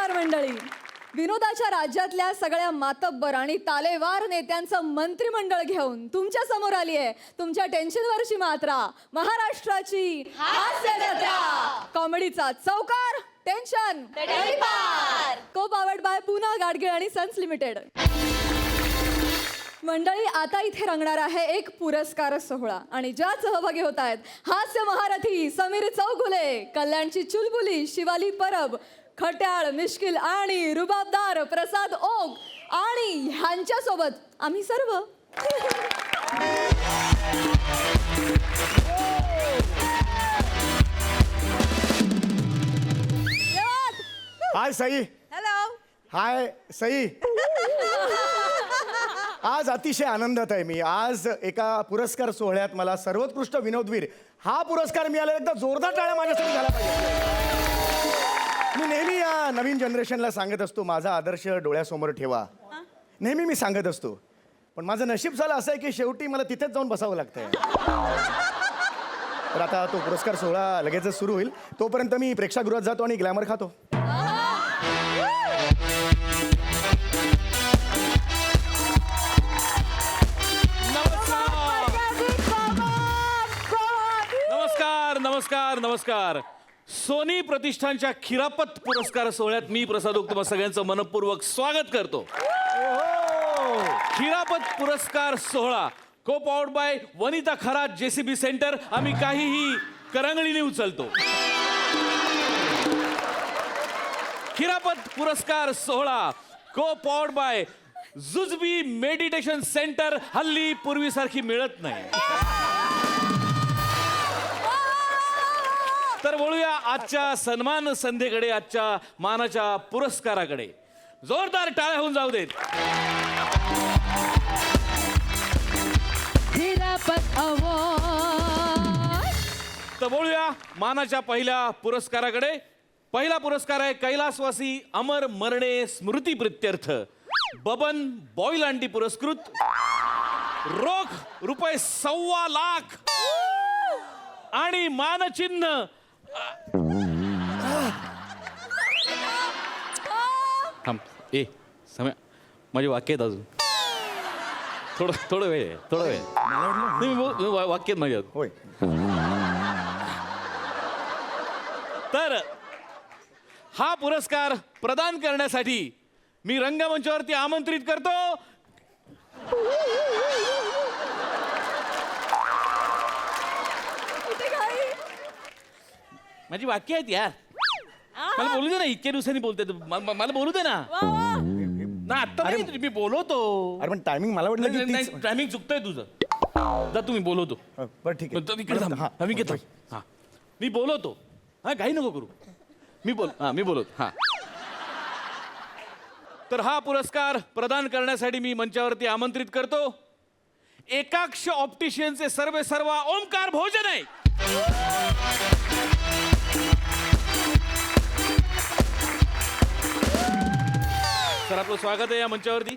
नमस्कार मंडळी. विनोदाच्या राज्यातल्या सगळ्या मातब्बर आणि तालेवार नेत्यांचं मंत्रिमंडळ घेऊन तुमच्या समोर आली आहे तुमच्या टेन्शनवरची मात्रा, महाराष्ट्राची हास्यजत्रा, कॉमेडीचा चौकार, टेन्शन को पावर्ड बाय पूना गाडगीळ आणि सन्स लिमिटेड. मंडळी, आता इथे रंगणार आहे एक पुरस्कार सोहळा आणि ज्या सहभागी होत आहेत हास्य महारथी समीर चौगुले, कल्याणची चुलबुली शिवाली परब, खट्याळ मिश्किल आणि रुबाबदार प्रसाद ओक आणि ह्यांच्या सोबत आम्ही सर्व. हाय सई. हॅलो. हाय सई. आज अतिशय आनंदात आहे मी. आज एका पुरस्कार सोहळ्यात मला सर्वोत्कृष्ट विनोदवीर हा पुरस्कार मिळाला. एकदा जोरदार टाळ्या माझ्यासाठी झाला पाहिजे. मी नेहमी या नवीन जनरेशनला सांगत असतो माझा आदर्श डोळ्यासमोर ठेवा. नेहमी मी सांगत असतो, पण माझं नशीब झालं असं आहे की शेवटी मला तिथेच जाऊन बसावं लागतंय. तर आता तो पुरस्कार सोहळा लगेचच सुरू होईल. तोपर्यंत मी प्रेक्षागृहात जातो आणि ग्लॅमर खातो. नमस्कार नमस्कार. सोनी प्रतिष्ठानच्या खिरापत पुरस्कार सोहळ्यात मी प्रसाद ओक तुम्हा सगळ्यांचं मनपूर्वक स्वागत करतो. खिरापत पुरस्कार सोहळा को powered by Vanita Kharat JCB centre. आम्ही काहीही करंगळीने उचलतो. खिरापत पुरस्कार सोहळा को पावर्ड बाय जुजबी मेडिटेशन सेंटर. हल्ली पूर्वीसारखी मिळत नाही. तर बोलूया आजच्या सन्मान संध्येकडे, आजच्या मानाच्या पुरस्काराकडे. जोरदार टाळ्या होऊन जाऊ देत. तर बोलूया मानाच्या पहिल्या पुरस्काराकडे. पहिला पुरस्कार आहे कैलासवासी अमर मरणे स्मृती प्रित्यर्थ बबन बॉयलांडी पुरस्कृत. रोख ₹1.25 लाख आणि मानचिन्ह. ए समय माझे वाक्य आहेत अजून. थोडं वेळ वाक्य आहेत माझ्यात. होय. तर हा पुरस्कार प्रदान करण्यासाठी मी रंगमंचावरती आमंत्रित करतो माझी वाक्य आहेत यार. मला बोलू दे ना, इतक्या दिवसांनी बोलते मला बोलू दे ना. आता नाही, मी बोलवतो. अरे पण टायमिंग मला वाटलं की तीच- टायमिंग चुकतंय तुझं. जा तुम्ही बोलवतो. बरं ठीक आहे. मी घेतो. हा मी बोलवतो. हा काही नको करू. मी बोलवतो. हा तर हा पुरस्कार प्रदान करण्यासाठी मी मंचावरती आमंत्रित करतो एकाक्ष ऑप्टिशियनचे सर्व ओमकार भोजन आहे. सर आपलं स्वागत आहे या मंचावरती.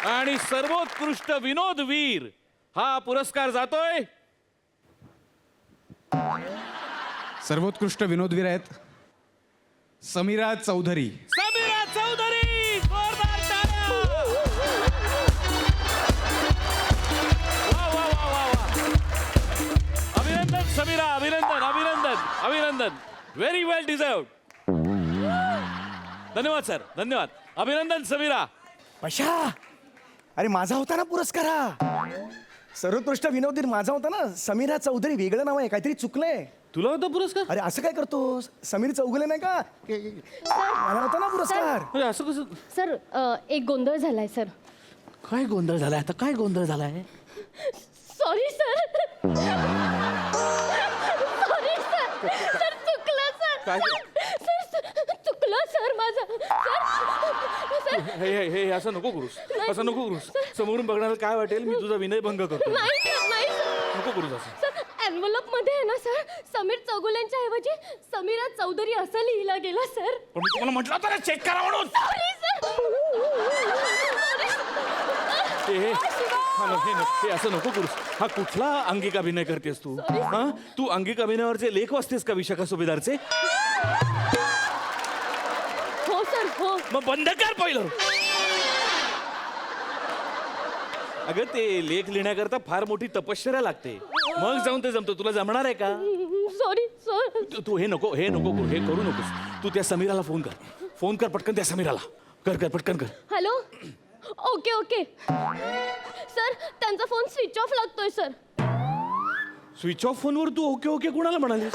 आणि सर्वोत्कृष्ट विनोदवीर हा पुरस्कार जातोय. सर्वोत्कृष्ट विनोदवीर आहेत समीरा चौधरी. समीरा चौधरी. जोरदार टाळ्या. वा वा वा वा वा. अभिनंदन समीरा. अभिनंदन. व्हेरी वेल डिझर्व्ड. धन्यवाद सर. धन्यवाद. अभिनंदन समीरा. पशा, अरे माझा होता ना पुरस्कार हा. सर्वोत्कृष्ट विनोदवीर माझा होता ना. समीरा चौधरी वेगळं नाव आहे, काहीतरी चुकलंय. तुला होता पुरस्कार? अरे असं काय करतो? समीर चौगुले नाही का? मला होता ना पुरस्कार. अरे असं कसं? सर एक गोंधळ झालाय सर. काय गोंधळ झालाय आता? काय गोंधळ झालाय? Sorry sir. Sorry sir. Sir चुकलं सर. काय? सर चुकलं सर माझं. सर हे असं नको करूस. असं नको करूस. समोरून बघणारा काय वाटेल? मी तुझा विनयभंग करतो. नाही सर, नाही सर. नको करूस असं. सर एनव्हलप मध्ये आहे ना सर, समीर चौगुलेंच्या ऐवजी समीरा चौधरी असं लिहिलं गेलं सर. पण मी तुम्हाला म्हटलं होतं ना चेक करा म्हणून. Sorry sir. हे असं नको करूस. हा कुठला अंगिक अभिनय करतेस तू? हा तू अंगिक अभिनयावरचे लेख वाचतेस का विशाखा सुभेदारचे? हो सर हो. मग बंद कर पहिलं. अगं ते लेख लिहिण्याकरता फार मोठी तपश्चर्या लागते, मग जाऊन ते जमतं. तुला जमणार आहे का? Sorry sir. तू हे नको हे करू नकोस. तू त्या समीराला फोन कर पटकन त्या समीराला. कर पटकन कर. हॅलो. ओके ओके सर, त्यांचा फोन स्विच ऑफ लागतोय सर. स्विच ऑफ फोनवर तू ओके कुणाला म्हणालीस?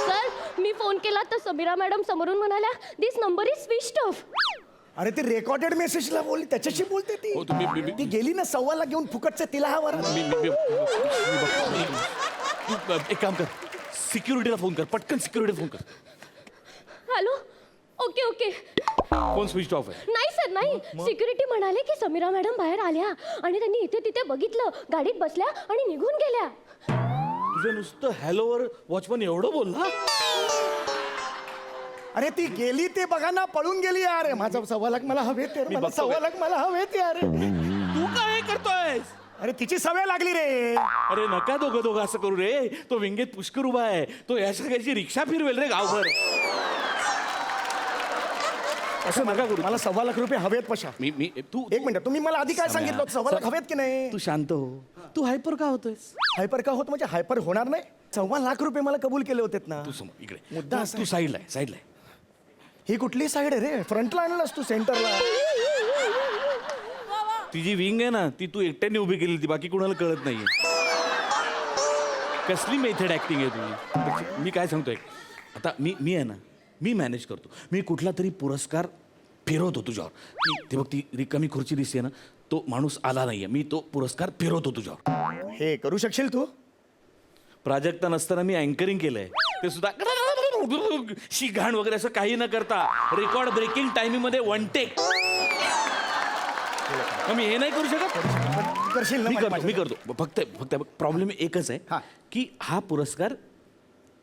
सर मी फोन केला तर समीरा मॅडम समोरून म्हणाल्या दिस नंबर इज स्विच्ड ऑफ. अरे ती रेकॉर्डेड मेसेजला बोलली, त्याच्याशी बोलते ती. हो, तुम्ही- ती गेली ना 1.25 घेऊन फुकटचं तिला हा वर. तू एक काम कर, सिक्युरिटीला फोन कर पटकन. सिक्युरिटीला फोन कर. Hello. Okay okay. Phone switch off आहे. नाही सर नाही. सिक्युरिटी म्हणाले की समीरा मॅडम बाहेर आल्या आणि त्यांनी इथे तिथे बघितलं, गाडीत बसल्या आणि निघून गेल्या. तुझं नुसतं हॅलोवर वॉचमन एवढं बोलला? अरे ती गेली ते बघा ना, पळून गेली यार. माझा 1.25 लाख मला हवेत यार. मला बघतो. 1.25 लाख मला हवेत यार. तू काय करतोयस? अरे तिची सवय लागली रे. अरे नका दोघं असं करू रे. तो विंगेत पुष्कर उभा आहे, तो या सगळ्याची रिक्षा फिरवेल रे गावभर. असं नका करू. मला 1.25 लाख रुपये हवेत पशा. मी तू एक मिनिट, तुम्ही मला आधी काय सांगितलं 1.25 लाख हवेत की नाही? तू शांत हो. तू हायपर का होतोयस? हायपर का होत म्हणजे हायपर होणार नाही. 1.25 लाख रुपये मला कबूल केले होते ना. तू समोर इकडे. मुद्दा असा तू आहे. साईडला आहे. ही कुठली साईड आहे रे? फ्रंटला आणलास तू सेंटरला. ती जी विंग आहे ना, ती तू एकट्याने उभी केली ती, बाकी कुणाला कळत नाहीये. कसली मेथड ऍक्टिंग आहे तुझी? मी काय सांगतोय, आता मी आहे ना, मी मॅनेज करतो. मी कुठला तरी पुरस्कार फिरवतो तुझ्यावर. ते बघ ती रिकामी खुर्ची दिसते ना, तो माणूस आला नाहीये, मी तो पुरस्कार फिरवतो तुझ्यावर. हे करू शकशील तू? प्राजक्ता नसताना मी अँकरिंग केलंय, ते सुद्धा शिघाण वगैरे असं काही न करता रेकॉर्ड ब्रेकिंग टायमिंग मध्ये 1 टेक. मी हे नाही करू शकत. करशील ना? मी करतो. फक्त प्रॉब्लेम एकच हा. आहे की हा पुरस्कार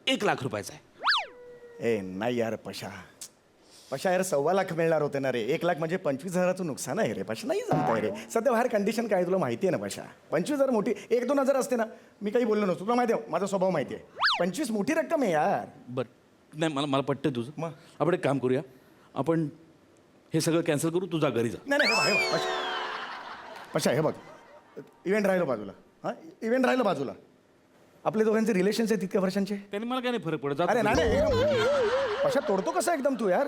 1 लाख रुपयाचा आहे. ए नाही यार पशा यार 1.25 लाख मिळणार होते ना रे. 1 लाख म्हणजे 25,000चं नुकसान आहे रे पशा. नाही जमतंय रे. सध्या बाहेर कंडिशन काय तुला माहिती आहे ना पशा. 25,000 मोठी, 1-2 हजार असते ना मी काही बोललो नसतो. तुला माहिती आहे माझा स्वभाव माहिती आहे. 25 मोठी रक्कम आहे यार. बरं नाही, मला पटतं तुझं. मग? आपण एक काम करूया, आपण हे सगळं कॅन्सल करू, तुझा घरी जा. नाही हे बघ पशा हे बघ, इव्हेंट राहिलो बाजूला. हां इव्हेंट राहिलं बाजूला. आपले दोघांचे रिलेशन्स आहे तितक्या वर्षांचे. त्याने मला काय नाही फरक पडत. जा अरे तू घरी. नाही पशा तोडतो कसं एकदम तू यार.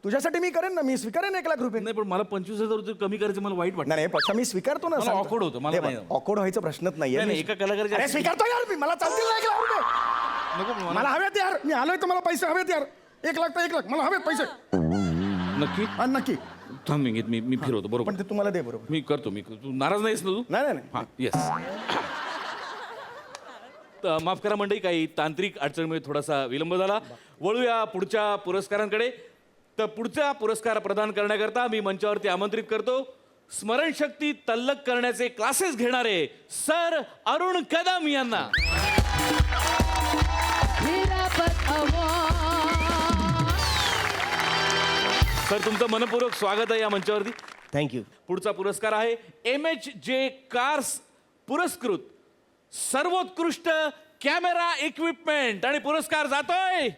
तुझ्यासाठी मी करेन ना, मी स्वीकारेन 1 लाख रुपये. नाही पण मला 25,000 रुपये कमी करायचं मला वाईट वाटतं. नाही पक्षा मी स्वीकारतो ना. मला awkward होतं, मला नाही. ऑकवर्ड व्हायचा प्रश्नच नाहीये. नाही, एका कलाकाराच्या- अरे स्वीकारतो यार मी. मला चालतील ना 1 लाख रुपये. नको मला हवेत यार. मी आलोय तर मला पैसे हवेत यार. 1 लाख तर 1 लाख मला हवेत पैसे. नक्की हा नक्की. थांब मी फिरवतो. बरोबर पण ते तुम्हाला दे बरोबर. मी करतो. तू नाराज नाहीस ना तू? नाही हां येस. माफ करा मंडळी, काही तांत्रिक अडचणीमुळे थोडासा विलंब झाला. वळूया पुढच्या पुरस्कारांकडे. तर पुढचा पुरस्कार प्रदान करण्याकरता मी मंचावरती आमंत्रित करतो स्मरणशक्ती तल्लक करण्याचे क्लासेस घेणारे सर अरुण कदम यांना. सर तुमचं मनपूर्वक स्वागत आहे या मंचावरती. थँक्यू. पुढचा पुरस्कार आहे MHJ कार्स पुरस्कृत सर्वोत्कृष्ट कॅमेरा इक्विपमेंट आणि पुरस्कार जातोय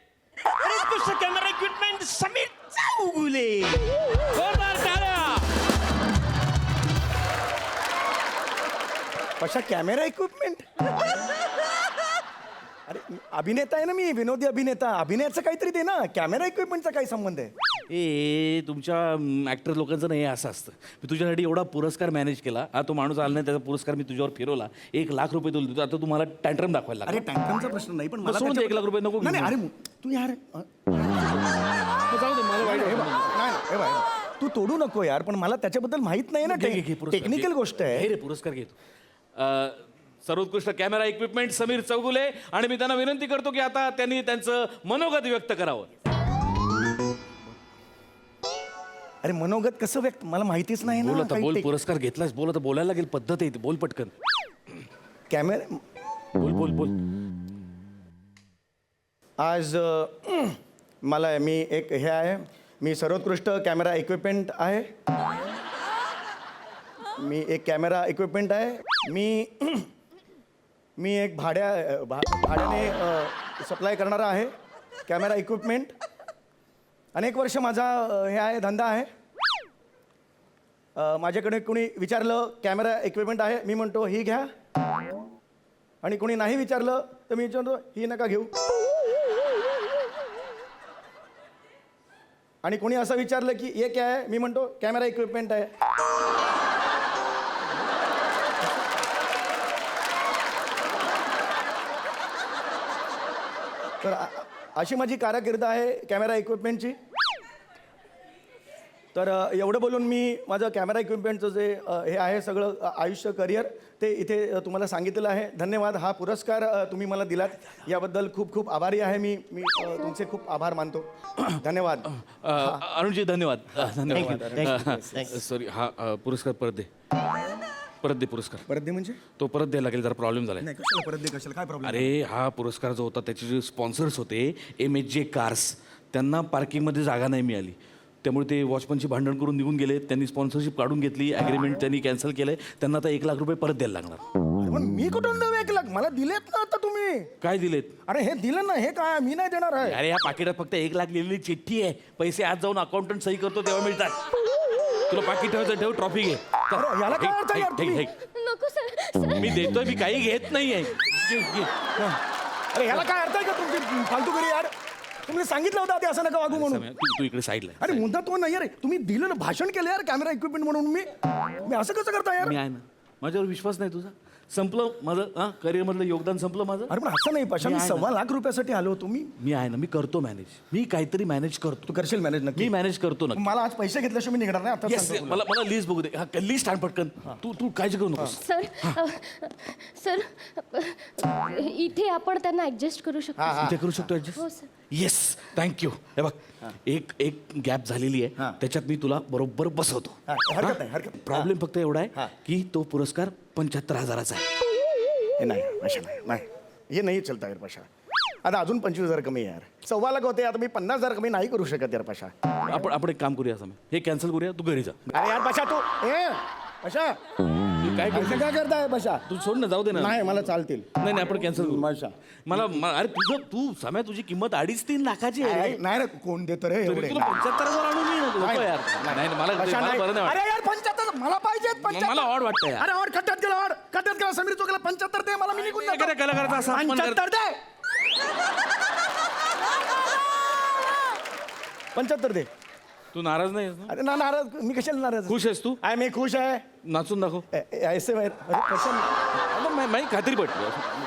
कॅमेरा इक्विपमेंट समीर चौगुले. जोरदार टाळ्या. पशा कॅमेरा इक्विपमेंट. अरे अभिनेता आहे ना मी, विनोदी अभिनेता. अभिनयाचं काहीतरी दे ना. कॅमेरा इक्विपमेंटचा काय संबंध आहे? ए तुमच्या ऍक्टर लोकांचं नाही असं असतं. मी तुझ्यासाठी एवढा पुरस्कार मॅनेज केला, हा तो माणूस आला नाही, त्याचा पुरस्कार मी तुझ्यावर फिरवला, 1 लाख रुपये तुला देतो. आता तुम्हाला टँट्रम दाखवायला अरे लागला. टँकरचा प्रश्न नाही पण मला सोडून दे, त्याच्या- 1 लाख रुपये नको घेऊ. नाही अरे तू यार जाऊ दे, मला वाईट हे बघ, वाटलं. नाही, हे बघ, तू तोडू नको यार. पण मला त्याच्याबद्दल माहित नाही ना. घे, घे, घे, पुरस्कार टेक्निकल घे. गोष्ट हे आहे. रे पुरस्कार घेतो. सर्वोत्कृष्ट कॅमेरा इक्विपमेंट समीर चौगुले. आणि मी त्यांना विनंती करतो की आता त्यांनी त्यांचं मनोगत व्यक्त करावं. अरे मनोगत कसं व्यक्त, मला माहितीच नाही बोल ना. आता, बोल. पुरस्कार घेतलास, बोल आता. बोलायला लागेल, पद्धत आहे ती. बोल पटकन. कॅमेरा बोल. आज मला मी एक हे आहे, मी सर्वोत्कृष्ट कॅमेरा इक्विपमेंट आहे. मी एक कॅमेरा इक्विपमेंट आहे. मी एक भाड्याने सप्लाय करणारा आहे. Camera equipment. अनेक वर्ष माझा हे आहे धंदा आहे. माझ्याकडे कोणी विचारलं कॅमेरा इक्विपमेंट आहे, मी म्हणतो ही घ्या. आणि कोणी नाही विचारलं तर मी विचारतो ही नका घेऊ. आणि कोणी असं विचारलं की ये क्या आहे, मी म्हणतो कॅमेरा इक्विपमेंट आहे. तर अशी माझी कारकीर्द आहे कॅमेरा इक्विपमेंटची. तर एवढं बोलून मी माझं कॅमेरा इक्विपमेंटचं जे हे आहे सगळं आयुष्य करिअर ते इथे तुम्हाला सांगितलेलं आहे. धन्यवाद. हा पुरस्कार तुम्ही मला दिलात याबद्दल खूप खूप आभारी आहे मी. तुमचे खूप आभार मानतो. धन्यवाद. अरुणजी धन्यवाद. धन्यवाद. सॉरी हा पुरस्कार परत दे. परत दे पुरस्कार. परत दे म्हणजे तो परत द्यायला लागेल, जरा प्रॉब्लेम झालाय. नाही कशाला परत दे, कशाला काय प्रॉब्लेम. अरे हा पुरस्कार जो होता त्याचे जे स्पॉन्सर्स होते MHJ कार्स, त्यांना पार्किंगमध्ये जागा नाही मिळाली. त्यामुळे ते वॉचमनशी भांडण करून निघून गेले. त्यांनी स्पॉन्सरशिप काढून घेतली, ॲग्रीमेंट त्यांनी कॅन्सल केलंय. त्यांना आता 1 लाख रुपये परत द्यायला लागणार. पण मी कुठून देऊ 1 लाख? मला दिलेत ना आता तुम्ही. काय दिलेत? अरे हे दिलं ना, हे काय मी नाही देणार आहे. अरे या पाकिटात फक्त 1 लाख लिहिलेली चिठ्ठी आहे. पैसे आज जाऊन अकाउंटंट सही करतो तेव्हा मिळतात. तुला पाकिट ठेवायचं ठेव, ट्रॉफी घे. अरे याला काय अर्थ आहे यार तुम्ही? नको सर. मी देतोय, मी काही घेत नाहीये. अरे याला काय अर्थ आहे का तुमची फालतूगिरी यार? तुम्ही सांगितलं होतं ते असं नका वागू म्हणून. तू इकडे साईडला अरे मुद्दा तो नाही रे. तुम्ही दिलं ना, भाषण केलं यार कॅमेरा इक्विपमेंट म्हणून. मी असं कसं करता यार? मी आहे ना. माझ्यावर विश्वास नाही तुझा? संपलं माझं करिअर मधलं योगदान संपलं माझं. अरे पण असं नाही पशा, मी मी आहे ना. 1.25 लाख रुपयासाठी आलो होतो मी. मी आहे ना, मी करतो मॅनेज. मी काहीतरी मॅनेज करतो. तू करशील मॅनेज नक्की? मी मॅनेज करतो ना. मला आज पैसे घेतल्याशिवाय मी निघणार नाही आता. येस, सांगतो तुला. मला मला लिस्ट बघू दे. हा लिस्ट आण पटकन. तू काळजी करू नकोस. सर इथे आपण त्यांना ऍडजस्ट करू शकतो. इथे करू शकतो हो ऍडजस्ट. सर. Yes, thank you. हे बघ, एक गॅप झालेली आहे, हा. त्याच्यात मी तुला बरोबर बसवतो. हरकत नाही, हरकत नाही. प्रॉब्लेम फक्त एवढा हा. आहे की तो पुरस्कार 75,000चा आहे. हे नाही पशा, नाही हे नाही चलता यार पशा. आता अजून 25,000 कमी आहे यार. 1.25 लाख होते, आता मी 50,000 कमी नाही करू शकत यार पशा. आपण एक काम करूया समय, हे कॅन्सल करूया. तू घरी जा. अरे यार पशा तू पशा काय असं काय करताय पशा? तू सोड ना, जाऊ दे ना. नाही मला चालतील. नाही आपण कॅन्सल करू. पशा अरे तू समय तुझी किंमत 2.5-3 लाखाची आहे. नाही रे, कोण देतं रे एवढे? तुला 75,000 आणून मी नको यार. नाही मला पशा मला नाही. बरं नाही वाटत. अरे यार 75 मला पाहिजेत 75. मला ऑड वाटतं यार. अरे ऑड खड्ड्यात गेला समीर चौकला 75 दे मला, मी निघून जातो. एखाद्या कलाकाराचा असा अपमान 75 दे. 75 दे. तू नाराज नाही आहेस ना? अरे ना नाराज, मी कशाला नाराज? खुश आहेस तू? आहे मी खुश आहे. नाचून दाखव. ऐसे अरे पशा नाही खात्री पटली.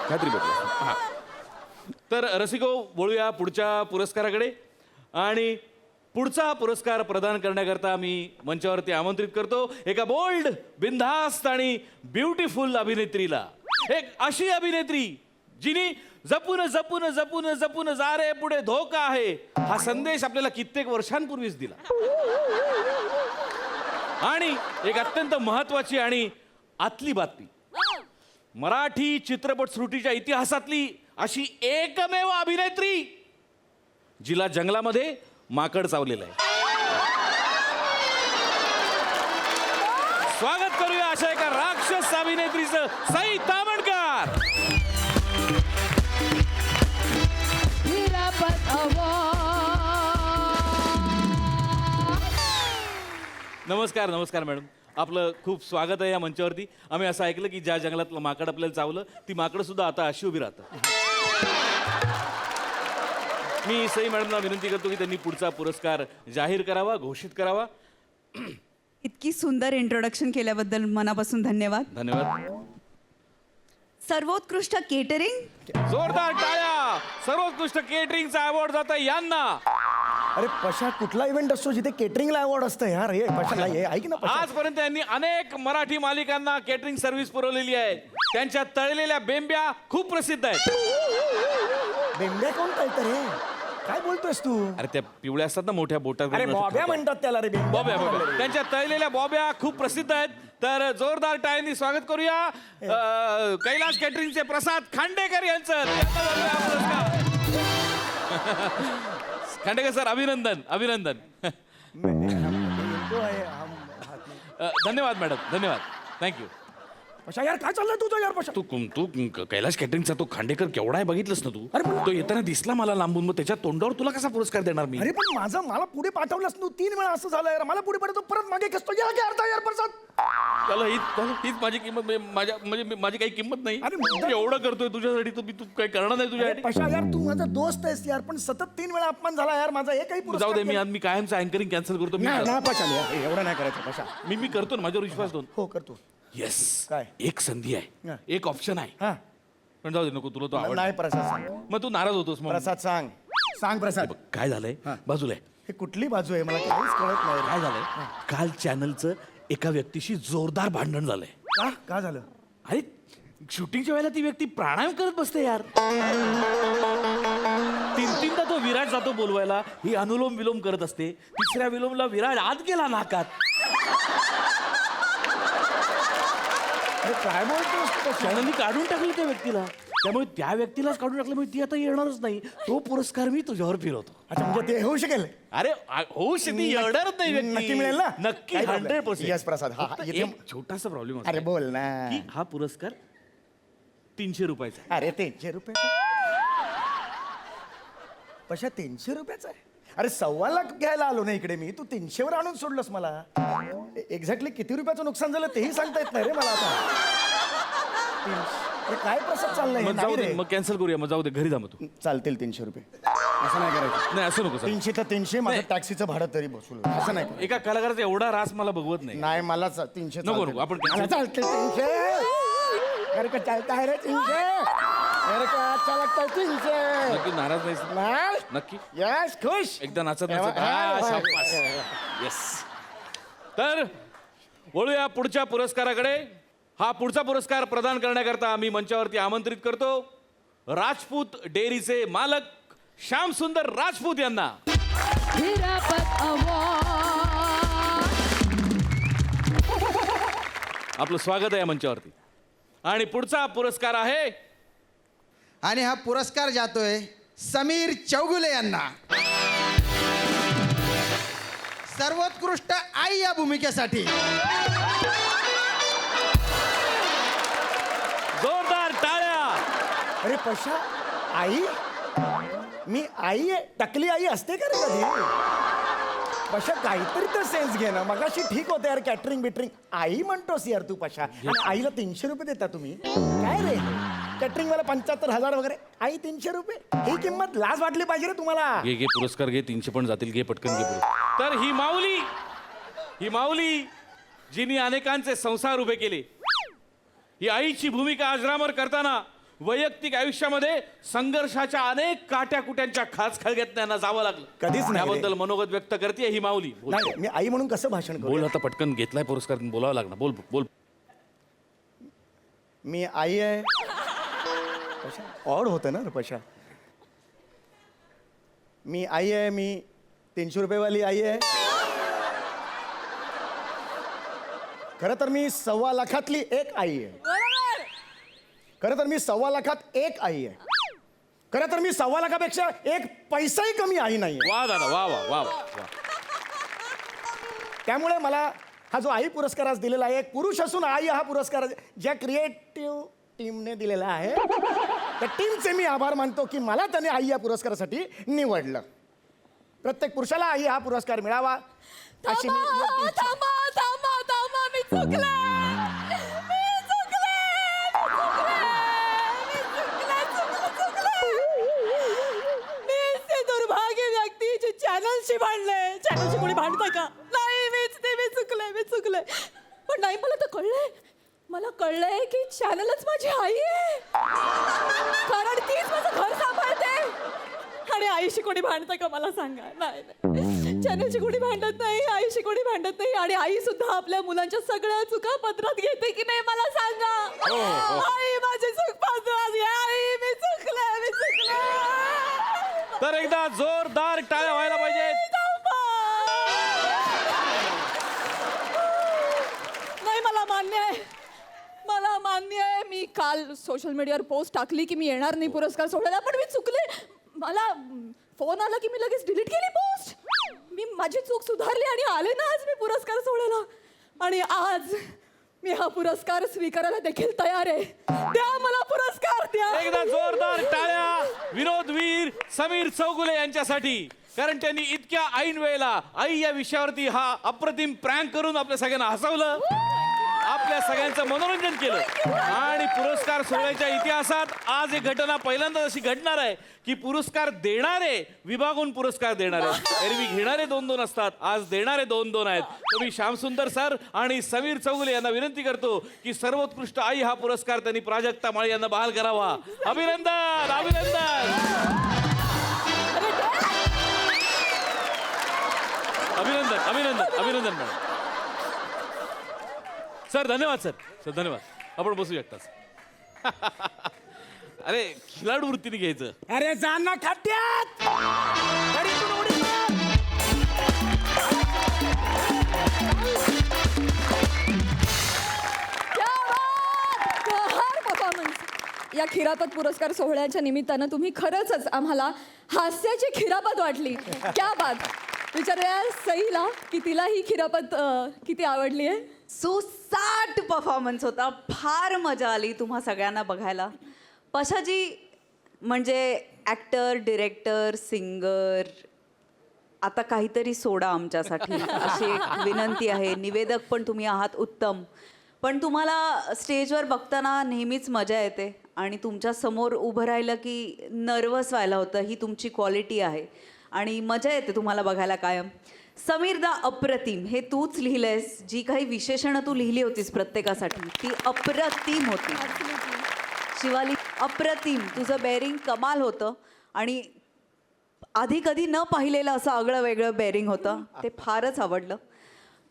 खात्री पटली. हा. तर रसिको, वळूया पुढच्या पुरस्काराकडे. आणि पुढचा पुरस्कार प्रदान करण्याकरता मी मंचावरती आमंत्रित करतो एका बोल्ड, बिनधास्त आणि ब्युटिफुल अभिनेत्रीला. एक अशी अभिनेत्री जिने जपून जपून जपून जपून जा रे पुढे धोका आहे हा संदेश आपल्याला कित्येक वर्षांपूर्वीच दिला. आणि एक अत्यंत महत्वाची आणि आतली बातमी, मराठी चित्रपटसृष्टीच्या इतिहासातली अशी एकमेव अभिनेत्री जिला जंगलामध्ये माकड चावलेलं आहे. स्वागत करूया अशा एका राक्षस अभिनेत्रीचं, सई तामणकर. नमस्कार. नमस्कार मॅडम, आपलं खूप स्वागत आहे या मंचावरती. आम्ही असं ऐकलं की ज्या जंगलातलं माकड आपल्याला चावलं ती माकडं सुद्धा आता अशी उभी राहतात. मी सई मॅडमला विनंती करतो की त्यांनी पुढचा पुरस्कार जाहीर करावा, घोषित करावा. इतकी सुंदर इंट्रोडक्शन केल्याबद्दल मनापासून धन्यवाद. धन्यवाद. सर्वोत्कृष्ट केटरिंग, जोरदार टाळ्या. सर्वोत्कृष्ट केटरिंगचा अवॉर्ड जात आहे यांना. अरे पशा कुठला इव्हेंट असतो जिथे केटरिंगला अवॉर्ड असतं यार? हे पशा नाही, हे ऐक ना पशा. आजपर्यंत यांनी अनेक मराठी मालिकांना केटरिंग सर्व्हिस पुरवलेली आहे. त्यांच्या तळलेल्या बेंब्या खूप प्रसिद्ध आहेत. बेंब्या कोण कळतं रे? काय बोलतोयस तू? अरे त्या पिवळ्या असतात ना मोठ्या बोटात. अरे बॉब्या म्हणतात त्याला रे. बॉब्या. त्यांच्या तळलेल्या बॉब्या खूप प्रसिद्ध आहेत. तर जोरदार टाळ्यांनी स्वागत करूया कैलाश केटरिंगचे प्रसाद खांडेकर यांचं. खांडेकर सर, अभिनंदन. अभिनंदन. धन्यवाद मॅडम, धन्यवाद. थँक्यू. पशा यार काय चाललंय तुझं यार पशा? तू कैलाश कॅटरिंगचा तो खांडेकर केवढा आहे बघितलंस ना तू? तो येताना दिसला मला लांबून, मग त्याच्या तोंडावर तुला कसा पुरस्कार देणार मी? अरे पण मला पुढे पाठवलंस तू 3 वेळा असं झालं यार. मला पुढे पाठवतो परत मागे कसतो यार काय अर्थ आहे यार प्रसाद? त्याला हीच माझी किंमत, माझी काही किंमत नाही. अरे मी एवढं करतोय तुझ्यासाठी, तू काही करणार नाही तुझ्यासाठी? पशा यार तू माझा दोस्त आहेस यार, पण सतत 3 वेळा अपमान झाला यार माझा. हे काही जाऊ दे, मी कायमचं अँकरिंग कॅन्सल करतो. नाही पशा यार, एवढं नाही करायचं पशा. मी करतो ना, माझ्यावर विश्वास ठेव. हो करतो. येस, काय? एक संधी आहे, हा. एक ऑप्शन आहे. हा पण जाऊ दे, नको, तुला तो आवड नाही प्रसाद सांग. मग तू नाराज होतोस मग. प्रसाद सांग प्रसाद. काय झालंय, बाजूला आहे. हे कुठली बाजू आहे मला काहीच कळत नाही रे. काय झालंय, काल चॅनलचं एका व्यक्तीशी जोरदार भांडण झालंय. का झालं? अरे शूटिंगच्या वेळेला ती व्यक्ती प्राणायाम करत बसते यार. 3-3दा तो विराट जातो बोलवायला, ही अनुलोम विलोम करत असते. 3ऱ्या विलोमला विराट आत गेला नाकात. अरे काय बोलतोस तू? चॅनलनी काढून टाकलं त्या व्यक्तीला. त्यामुळे त्या व्यक्तीलाच काढून टाकल्यामुळे ती आता येणारच नाही. तो पुरस्कार मी तुझ्यावर फिरवतो. अच्छा म्हणजे ते होऊ शकेल? अरे होऊ शकते, येणारच नाही व्यक्ती. नक्की मिळेल ना? नक्की, काही problem. 100%. Yes, प्रसाद. हा, फक्त इथे- एक छोटासा प्रॉब्लेम अरे बोल ना. की हा पुरस्कार 300 रुपयाचा आहे. अरे 300 रुपये पशा 300 रुपयाचा आहे? अरे 1.25 लाख घ्यायला आलो ना इकडे मी, तू 300 वर आणून सोडलंस मला. एक्झॅक्टली किती रुपयाचं नुकसान झालं तेही सांगता येत नाही रे मला आता. 300. अरे काय प्रसाद चाललंय हे? मग जाऊ नाही दे, रे. मग कॅन्सल करूया. मग जाऊ दे, घरी जा मग तू. चालतील 300 रुपये. असं नाही करायचं. नाही असं नको सर. 300 तर 300, माझं नाही. टॅक्सीचं भाडं तरी बसून. असं नाही करायचं. एका कलाकाराचा एवढा रास मला बघवत नाही. नाही मला 300 नको, चालतील. नको, आपण मला cancel- चालतील 300. अरे का चालता है रे 300? अरे का अच्छा लगता है 300? नक्की नाराज नाही. नाही नक्की यस खुश. एकदा नाचत हा, नाचत. हा, हा, हा. शाबास. येस. तर वळूया पुढच्या पुरस्काराकडे. हा पुढचा पुरस्कार प्रदान करण्याकरता आम्ही मंचावरती आमंत्रित करतो राजपूत डेअरीचे मालक श्याम सुंदर राजपूत यांना. आपलं स्वागत आहे या मंचावरती. आणि पुढचा पुरस्कार आहे, आणि हा पुरस्कार जातोय समीर चौगुले यांना सर्वोत्कृष्ट आई या भूमिकेसाठी. जोरदार टाळ्या. अरे पशा आई, मी आई आहे? टकली आई असते का रे कधी? पशा काहीतरी तर सेन्स घे ना. मगाशी ठीक होतं यार, कॅटरिंग बिटरिंग. आई म्हणतोस यार तू पशा, आणि आईला 300 रुपये देता तुम्ही? काय रे कॅटरिंग वाला 75,000 वगैरे, आई 300 रुपये? ही किंमत लाज वाटली पाहिजे रे तुम्हाला. घे पुरस्कार घे. 300 पण जातील, घे पटकन घे पुरस्कार. तर ही माऊली जिने अनेकांचे संसार उभे केले, ही आईची भूमिका अजरामर करताना वैयक्तिक आयुष्यामध्ये संघर्षाच्या अनेक काट्याकुट्यांच्या खाचखळग्यात त्यांना जावं लागलं. कधीच नाही रे. त्याबद्दल मनोगत व्यक्त करते ही माऊली. बोल. नाही मी आई म्हणून कसं भाषण बोल करू? आता पटकन, घेतलाय पुरस्कार, बोलावं लागणार. बोल बोल. मी आई आहे पशा. ऑड होतं ना रे पशा. मी आई आहे, मी 300 रुपयेवाली आई आहे. खरं तर मी 1.25 लाखातली एक आई आहे. खरं तर मी 1.25 लाखात एक आई आहे. खरं तर मी 1.25 लाखापेक्षा एक पैसाही कमी आई नाही. वा दादा, वा वा वा वा. त्यामुळे मला हा जो आई पुरस्कार आज दिलेला आहे, एक पुरुष असून आई हा पुरस्कार ज्या क्रिएटिव्ह टीमने दिलेला आहे, त्या टीमचे मी आभार मानतो की मला त्याने आई या पुरस्कारासाठी निवडलं. प्रत्येक पुरुषाला आई हा पुरस्कार मिळावा अशी मी योग्य इच्छा- मी चुकले. दुर्भाग्य व्यक्ती जे चॅनलशी भांडले. चॅनलशी कोणी भांडतं का? नाही, मी चुकले. पण नाही, मला कळलंय की चॅनलच माझी आई आहे, कारण तीच माझं घर सांभाळते. आणि आईशी कोणी भांडतं का मला सांगा? नाही, चॅनलशी कोणी भांडत नाही, आईशी कोणी भांडत नाही. आणि आई सुद्धा आपल्या मुलांच्या सगळ्या चुका पदरात घेते की नाही मला सांगा? आई माझी चूक पदरात घे. आई मी चुकले. तर एकदा जोरदार टाळ्या व्हायला पाहिजेत. नाही, मला मान्य आहे. मी काल सोशल मीडियावर पोस्ट टाकली की मी येणार नाही पुरस्कार सोडायला, पण मी चुकले. मला फोन आला की मी लगेच डिलीट केली पोस्ट. मी माझी चूक सुधारली आणि आले ना आज मी पुरस्कार सोडायला. आणि आज मी हा पुरस्कार स्वीकारायला देखील तयार आहे. द्या मला पुरस्कार द्या. एकदा जोरदार टाळ्या विनोदवीर समीर चौगुले यांच्यासाठी, कारण त्यांनी इतक्या ऐन वेळेला आई या विषयावरती हा अप्रतिम प्रँक करून आपल्या सगळ्यांना हसवलं, आपल्या सगळ्यांचं मनोरंजन केलं. आणि पुरस्कार सोहळ्याच्या इतिहासात आज एक घटना पहिल्यांदाच अशी घडणार आहे की पुरस्कार देणारे विभागून पुरस्कार देणार आहेत. एरवी घेणारे 2-2 असतात, आज देणारे 2-2 आहेत. तर मी श्यामसुंदर सर आणि समीर चौगुले यांना विनंती करतो की सर्वोत्कृष्ट आई हा पुरस्कार त्यांनी प्राजक्ता माळी यांना बहाल करावा. अभिनंदन अभिनंदन अभिनंदन अभिनंदन अभिनंदन मॅडम. सर धन्यवाद सर धन्यवाद. आपण बसू शकता. अरे खिलाडू वृत्तीने घ्यायचं. अरे जाना खड्ड्यात गाडीतून उडी मार. क्या बात! कहर परफॉर्मन्स. या खिरापत पुरस्कार सोहळ्याच्या निमित्तानं तुम्ही खरंच आम्हाला हास्याची खिरापत वाटली. क्या बात. विचारूया सईला की तिला ही खिरापत किती आवडली आहे. सुसाट परफॉर्मन्स होता. फार मजा आली तुम्हा सगळ्यांना बघायला. पशाजी म्हणजे ॲक्टर, डिरेक्टर, सिंगर, आता काहीतरी सोडा आमच्यासाठी अशी एक विनंती आहे. निवेदक पण तुम्ही आहात उत्तम, पण तुम्हाला स्टेजवर बघताना नेहमीच मजा येते आणि तुमच्या समोर उभं राहिलं की नर्वस व्हायला होतं. ही तुमची क्वालिटी आहे आणि मजा येते तुम्हाला बघायला कायम. समीरदा अप्रतिम हे तूच लिहिलंयस. जी काही विशेषणं तू लिहिली होतीस प्रत्येकासाठी ती अप्रतिम होती. शिवाली अप्रतिम. तुझं बेअरिंग कमाल होतं आणि आधी कधी न पाहिलेलं असं आगळं वेगळं बेअरिंग होतं. ते फारच आवडलं.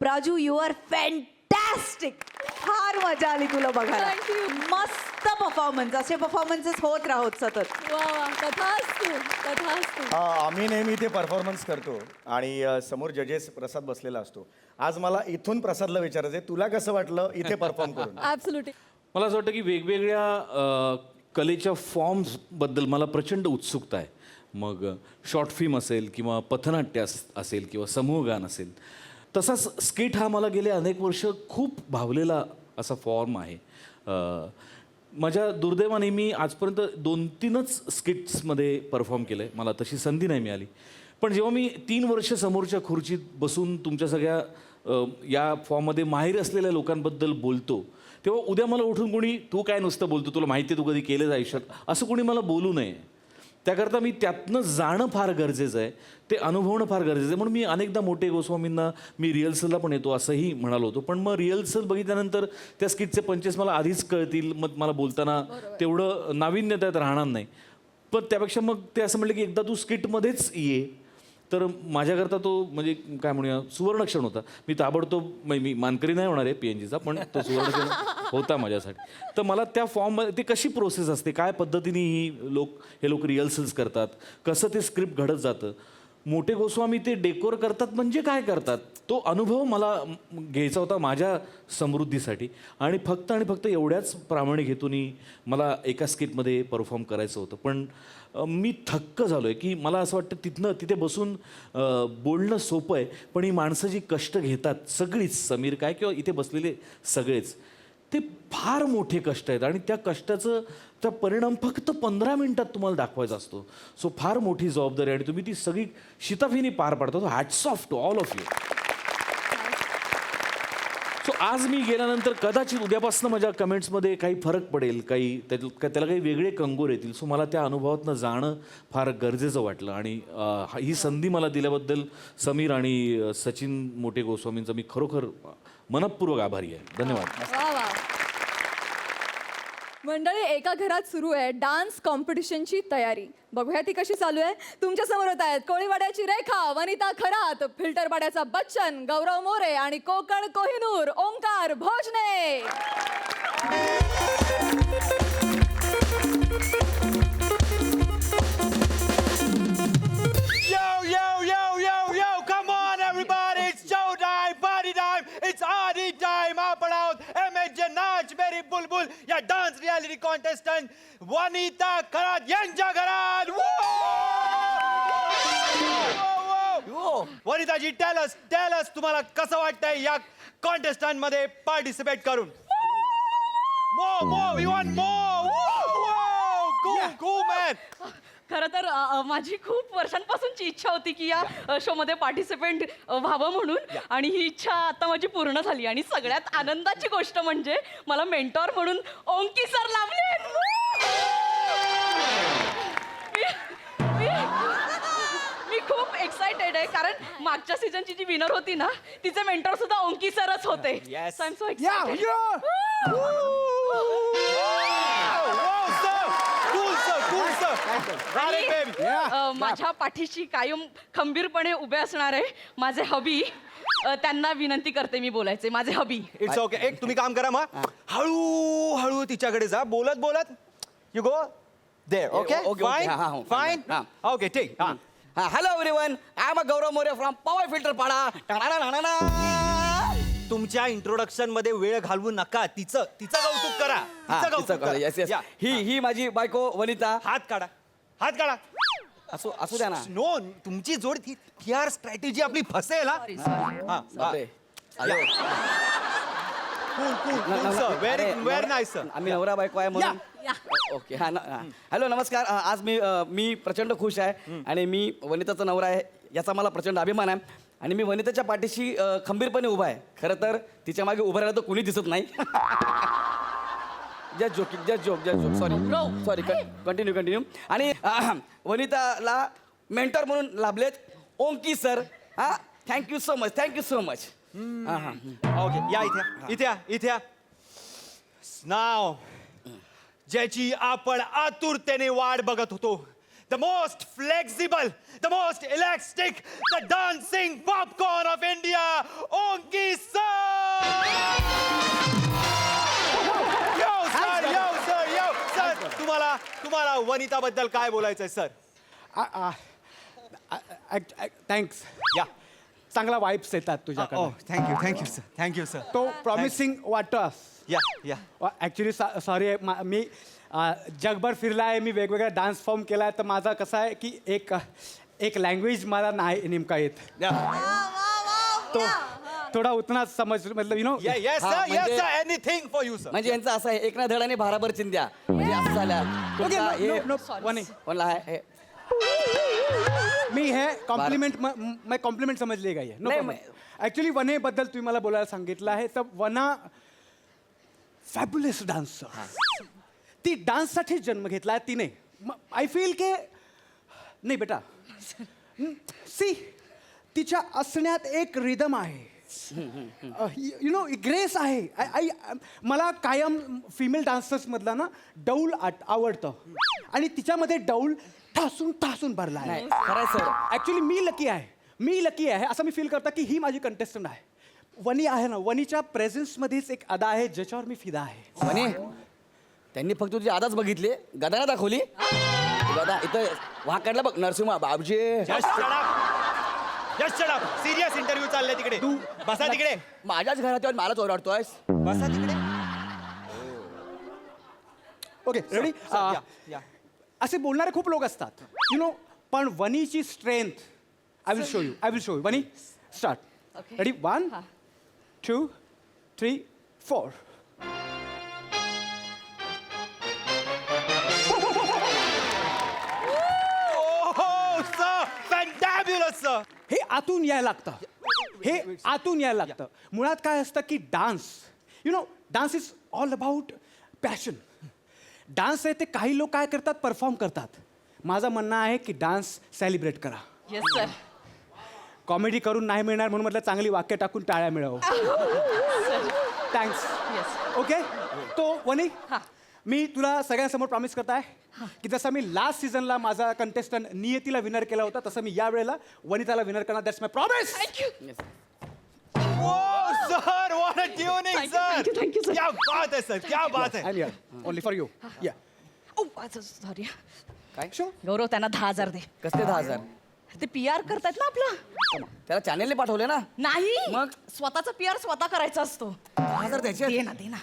Praju you are fantastic. फार मजा आली तुला बघायला. Thank you. मस्त परफॉर्मन्स. असे परफॉर्मन्सेस होत राहोत सतत. वा वा. तथास्तु तथास्तु. आम्ही नेहमी इथे परफॉर्मन्स करतो आणि समोर जजेस प्रसाद बसलेला असतो. आज मला इथून प्रसादला विचारायचं आहे, तुला कसं वाटलं इथे परफॉर्म करून? ॲब्सोल्युटली. मला असं वाटतं की वेगवेगळ्या कलेच्या फॉर्म्सबद्दल मला प्रचंड उत्सुकता आहे. मग शॉर्ट फिल्म असेल किंवा पथनाट्य असेल किंवा समूहगान असेल. तसाच स्किट हा मला गेले अनेक वर्ष खूप भावलेला असा फॉर्म आहे. माझ्या दुर्दैवाने मी आजपर्यंत 2-3च स्किट्समध्ये परफॉर्म केलं आहे. मला तशी संधी नाही मिळाली. पण जेव्हा मी 3 वर्ष समोरच्या खुर्चीत बसून तुमच्या सगळ्या या फॉर्ममध्ये माहिर असलेल्या लोकांबद्दल बोलतो, तेव्हा उद्या मला उठून कोणी तू काय नुसतं बोलतो, तुला माहिती आहे तू कधी केलं आयुष्यात, असं कोणी मला बोलू नये. त्याकरता मी त्यातनं जाणं फार गरजेचं आहे, ते अनुभवणं फार गरजेचं आहे. म्हणून मी अनेकदा मोठे गोस्वामींना मी रिहर्सलला पण येतो असंही म्हणालो होतो. पण मग रिहर्सल बघितल्यानंतर त्या स्किटचे पंचेस मला आधीच कळतील, मग मला बोलताना तेवढं नाविन्य त्यात राहणार नाही. पण त्यापेक्षा मग ते असं म्हटलं की एकदा तू स्किटमध्येच ये, तर माझ्याकरता तो म्हणजे काय म्हणूया सुवर्णक्षण होता. मी ताबडतोब मी मानकरी नाही होणार आहे PNGचा, पण तो सुवर्णक्षण होता माझ्यासाठी. तर मला त्या फॉर्ममध्ये ते कशी प्रोसेस असते, काय पद्धतीने हे लोक रिहर्सल्स करतात, कसं ते स्क्रिप्ट घडत जातं, मोठे गोस्वामी ते डेकोर करतात म्हणजे काय करतात, तो अनुभव मला घ्यायचा होता माझ्या समृद्धीसाठी. आणि फक्त एवढ्याच प्रामाणिक हेतूनी मला एका स्किटमध्ये परफॉर्म करायचं होतं. पण मी थक्क झालो आहे की मला असं वाटतं तिथे बसून बोलणं सोपं आहे, पण ही माणसं जी कष्ट घेतात सगळीच, समीर काय किंवा इथे बसलेले सगळेच, ते फार मोठे कष्ट आहेत आणि त्या कष्टाचा परिणाम फक्त 15 मिनिटात तुम्हाला दाखवायचा असतो. सो फार मोठी जबाबदारी आणि तुम्ही ती सगळी शिताफीने पार पाडता. So hats off to all of you. So आज मी गेल्यानंतर कदाचित उद्यापासून माझ्या कमेंट्समध्ये काही फरक पडेल, त्याला काही वेगळे कंगोर येतील. सो मला त्या अनुभवातनं जाणं फार गरजेचं वाटलं आणि ही संधी मला दिल्याबद्दल समीर आणि सचिन मोठे गोस्वामींचा मी खरोखर मनपूर्वक आभारी आहे. धन्यवाद. वा वा. मंडळी, एका घरात सुरू आहे डान्स कॉम्पिटिशनची तयारी. बघूया ती कशी चालू आहे. तुमच्या समोर होत आहेत कोळीवाड्याची रेखा, वनिता खरात, फिल्टरपाड्याचा बच्चन, गौरव मोरे आणि Konkan Kohinoor Omkar Bhojane. Yo, come on everybody, it's showtime, party time, it's party time. आपण आहोत MHJ नाच मेरी बुलबुल या डान्स रियालिटी कॉन्टेस्टंट वनिता खरात यांच्या घरात. वनिताजी टेल अस तुम्हाला कसं वाटतंय या कॉन्टेस्टंट मध्ये पार्टिसिपेट करून more, we want more. Whoa, cool, man. खरं तर माझी खूप वर्षांपासूनची इच्छा होती की या शोमध्ये पार्टिसिपेंट व्हावं म्हणून आणि ही इच्छा आता माझी पूर्ण झाली आणि सगळ्यात आनंदाची गोष्ट म्हणजे मला मेंटॉर म्हणून ओंकी सर लाभले. मी खूप एक्सायटेड आहे कारण मागच्या सीझनची जी विनर होती ना तिचे मेंटॉर सुद्धा ओंकी सरच होते. Yes. So I'm so या excited. Cool, sir. Got it, baby. माझ्या पाठीशी कायम खंबीरपणे उभे असणारे माझे हबी त्यांना विनंती करते मी बोलायचे. माझे हबी इट्स ओके. एक तुम्ही काम करा मग हळू तिच्याकडे जा बोलत बोलत you go there. Okay okay, fine हा, हा, फाईन हा. ओके ठीक. हा hello everyone, I am Gaurav More from Powai Filter Pada. तुमच्या इंट्रोडक्शन मध्ये वेळ घालवू नका. तिचं कौतुक करा. तिचं कौतुक करा. येस येस या. ही माझी बायको वनिता. हात काढा. असू द्या ना. नो तुमची जोड ती आर स्ट्रॅटेजी आपली फसेल. हा बापरे. हॅलो. Very nice sir. आम्ही नवरा बायको आहे म्हणून. ओके हा हॅलो नमस्कार. आज मी प्रचंड खुश आहे आणि मी वनिताचा नवरा आहे याचा मला प्रचंड अभिमान आहे आणि मी वनिताच्या पाठीशी खंबीरपणे उभा आहे. खरं तर तिच्या मागे उभं राहिलं तर कोणी दिसत नाही. Just joke sorry continue. आणि वनिताला मेंटॉर म्हणून लाभलेत ओंकी सर. हा थँक्यू सो मच. ओके या इथे या. नाव ज्याची आपण आतुरतेने वाट बघत होतो. The most flexible, the most elastic, the dancing popcorn of India, Onki sir. यो सर तुम्हाला वनिताबद्दल काय बोलायचंय सर? थँक्स. या चांगला वाईब्स येतात तुझ्याकडे. Thank you sir. तो प्रॉमिसिंग वाटतो. या ॲक्च्युली सॉरी मी जगभर फिरला आहे. मी वेगवेगळा डान्स फॉर्म केला आहे. तर माझा कसं आहे की एक लँग्वेज मला नाही नेमका येत. तो थोडा उतना समज मतलब यू नो. येस म्हणजे- sir anything for you sir. म्हणजे यांचं असं आहे एक ना धडाने भाराभर चिंध्या म्हणजे असं झालं. कोणला आहे मी हे कॉम्प्लिमेंट समजले आहे. नाही, ॲक्च्युली वनेबद्दल तुम्ही मला बोलायला सांगितलं आहे. तर वना फॅब्युलस डान्सर. ती डान्ससाठी जन्म घेतला तिने. आय फील के नाही बेटा सी तिच्या असण्यात एक रिदम आहे. यु नो ग्रेस आहे. मला कायम फिमेल डान्सर्समधला ना डौल आवडतं आणि तिच्यामध्ये डौल ठासून भरला आहे. खरं सर. ॲक्च्युली मी लकी आहे असं मी फील करतो की ही माझी कंटेस्टंट आहे. वनी आहे ना, वनीच्या प्रेझेन्समध्येच एक अदा आहे ज्याच्यावर मी फिदा आहे. म्हणे त्यांनी फक्त तुझी आदाच बघितली, गदा ना दाखवली. गदा इथं वाकडला बघ नरसिंहा बाबजी. Just shut up. Serious interview चाललाय तिकडे. तू बसा तिकडे. माझ्याच घरात येऊन मलाच ओरडतोयस. बसा तिकडे. Okay ready. या असे बोलणारे खूप लोक असतात यु नो. पण वनीची strength I will show you. Vani start. Ready 1 2 3 4. Fantabulous sir. हे आतून यायला लागतं. मुळात काय असतं की dance you know dance is all about passion. Dance आहे ते काही लोक काय करतात परफॉर्म करतात. माझं म्हणणं आहे की डान्स सेलिब्रेट करा. Yes sir. कॉमेडी करून नाही मिळणार म्हणून म्हटलं चांगली वाक्य टाकून टाळ्या मिळव. थँक्स. येस. ओके. तो वनी मी तुला सगळ्यांसमोर प्रॉमिस करत आहे की जसं मी लास्ट सीझनला माझा कंटेस्टंट नियतीला विनर केला होता तसं मी या वेळेला वनिताला विनर करणार. That's my promise. Thank you. Sir what a tuning sir. thank you, sir. क्या बात है सर, क्या बात है. I am here only for you. या सॉरी काय गौरव त्यांना 10,000 दे. कसले 10,000? ते PR करतायत ना आपलं. त्याला चॅनेलने पाठवले ना. नाही मग? स्वतःचा PR स्वतः करायचा असतो. 10,000 द्यायचे. दे ना.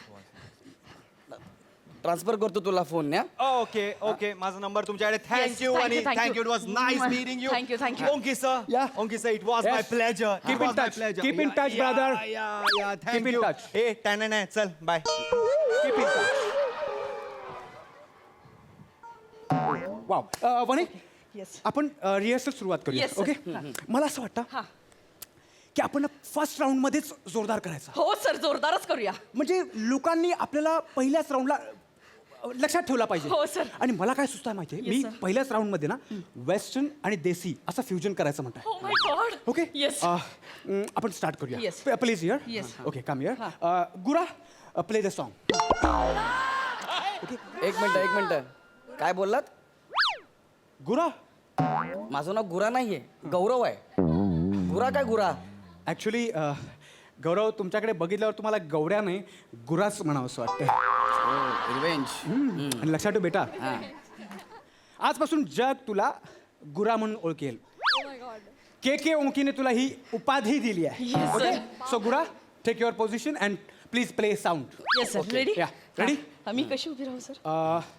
ट्रान्सफर करतो तुला फोन या. ओके ओके माझा नंबर तुमच्याकडे Yes, थँक्यू thank आणि you, thank thank you you. It was nice meeting you Thank you, thank you. ओंकी sir Yeah. ओंकी sir it was my Yes. Pleasure Keep in touch. Keep in touch, brother. Keep thank in you touch. A tan चल bye Keep in touch. Wow वने yes आपण rehearsal सुरुवात करूया Yes, sir. Okay मला असं वाटतं हा की आपण फर्स्ट राऊंड मध्येच जोरदार करायचा हो सर जोरदारच करूया म्हणजे लोकांनी आपल्याला पहिल्याच राऊंडला लक्षात ठेवला पाहिजे हो, sir. आणि मला काय सुचतंय माहितीये Yes, मी sir. पहिल्याच राऊंड मध्ये ना वेस्टर्न आणि देसी असं फ्युजन करायचं म्हणताय हो माय गॉड ओके येस आपण स्टार्ट करूया Yes. Please here Yes. Okay come here गुरा प्ले द सॉन्ग एक मिनिट काय बोललात? गुरा माझं नाव गुरा नाहीये, गौरव आहे. गुरा काय गुरा? ॲक्च्युली गौरव तुमच्याकडे बघितल्यावर तुम्हाला गौऱ्या नाही गुराच म्हणावं असं वाटतं रिवेंज. आणि लक्षात ठेव बेटा आजपासून जग तुला गुरा म्हणून ओळखेल के ओंकीने तुला ही उपाधी दिली आहे Yes, sir. सो गुरा take your position and please play sound yes sir ready ready आम्ही कशी उभी राहू sir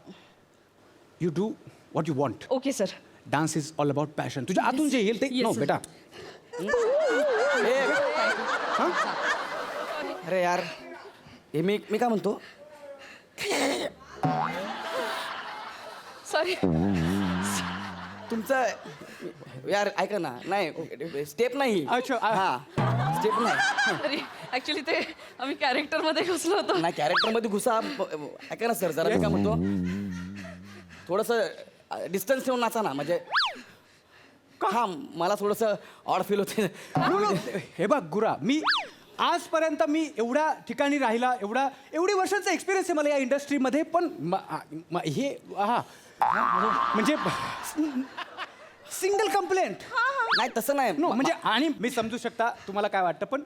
you do what you want okay sir dance is all about passion तुझ्या आतून जे येईल ते Yes, नो sir. बेटा अरे यार हे मी काय म्हणतो? सॉरी तुमचं यार ऐका ना नाही स्टेप नाही अच्छा, हा स्टेप नाही अरे ऍक्च्युली ते आम्ही कॅरेक्टर मध्ये घुसलो होतो नाही कॅरेक्टर मध्ये घुसा. ऐका ना सर जरा मी काय म्हणतो थोडंसं डिस्टन्स ठेवून नाचा ना म्हणजे हा मला थोडंसं ऑड फील होते. हे बघ गुरा मी आजपर्यंत मी एवढ्या ठिकाणी राहिला एवढी वर्षांचा एक्सपिरियन्स आहे मला या इंडस्ट्रीमध्ये पण हे हा म्हणजे सिंगल कंप्लेंट नाही तसं नाही नो म्हणजे आणि मी समजू शकता तुम्हाला काय वाटतं पण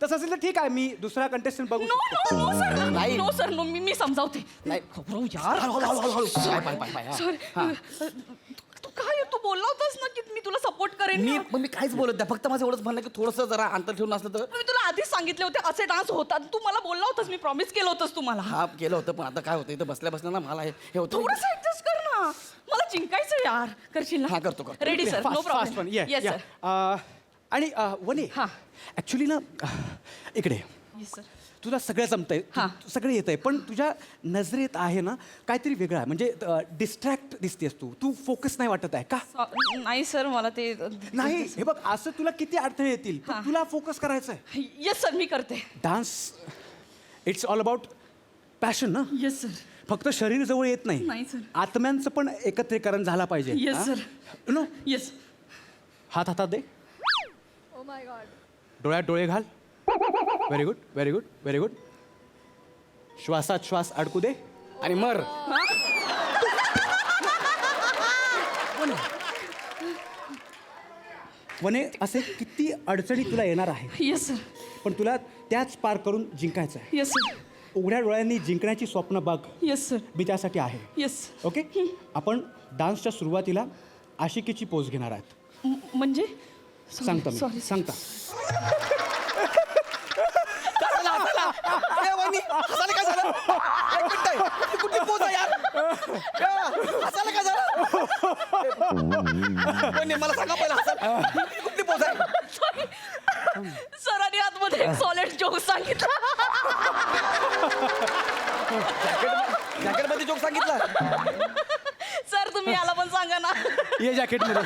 तसं असेल तर ठीक आहे मी दुसरा कंटेस्टंट बघू नो शकतो. नो नो सर नाही. नो सर नो मी समजावते नाही. खबरो यार हळू. पाय, हा. सॉरी तू काय तू बोलला होतास ना की मी तुला सपोर्ट करेन मी ना. पण मी काहीच बोलत नाही फक्त माझं एवढंच म्हणणं की थोडंसं जरा अंतर ठेवून असलं तर. मी तुला आधीच सांगितले होते असे डान्स होतात तू मला बोलला होतास मी प्रॉमिस केलं होतंस तू मला हा केलं होतं पण आता काय होतं इथं बसल्या ना मला हे होतं थोडंसं ऍडजस्ट कर ना मला जिंकायचं यार करशील ना हा, करतो. Ready sir no Fast, fast one. Yeah, yes yeah. Sir आणि वने हा. ॲक्च्युली ना इकडे येस सर तुला सगळं जमतंय हा. सगळं येतंय पण तुझ्या नजरेत आहे ना काहीतरी वेगळं आहे म्हणजे डिस्ट्रॅक्ट दिसतेस तू फोकस नाही वाटत आहे का नाही सर मला ते नाही हे बघ असं तुला किती अडथळे येतील पण हा. तुला फोकस करायचं आहे येस सर मी करते dance it's all about passion ना येस सर फक्त शरीर जवळ येत नाही, नाही sir. आत्म्यांचं पण एकत्रीकरण झाला पाहिजे Yes, हा? sir. नो येस हात हातात दे ओ माय गॉड डोळ्यात डोळे घाल very good very good very good श्वासात श्वास अडकू दे आणि मर. वने असे किती अडचणी तुला येणार आहे येस सर पण तुला त्याच पार करून जिंकायचं आहे येस सर उघड्या डोळ्यांनी जिंकण्याची स्वप्न बघ येस सर मी त्यासाठी आहे येस ओके आपण डान्सच्या सुरुवातीला आशिकीची पोज घेणार आहात म्हणजे सांगता सॉरी मी सांगता ए, वहिनी, हसायला काय झालं? एक मिनिट आहे. ती कुठली पोज आहे यार? हसायला काय झालं? वहिनी, मला सांगा पहिला हसायला. ही कुठली पोज आहे? सॉरी सरांनी आतमध्ये एक सॉलिड जोक सांगितला जॅकेटमध्ये जोक सांगितला. सर तुम्ही याला पण सांगा ना ये जॅकेटमध्ये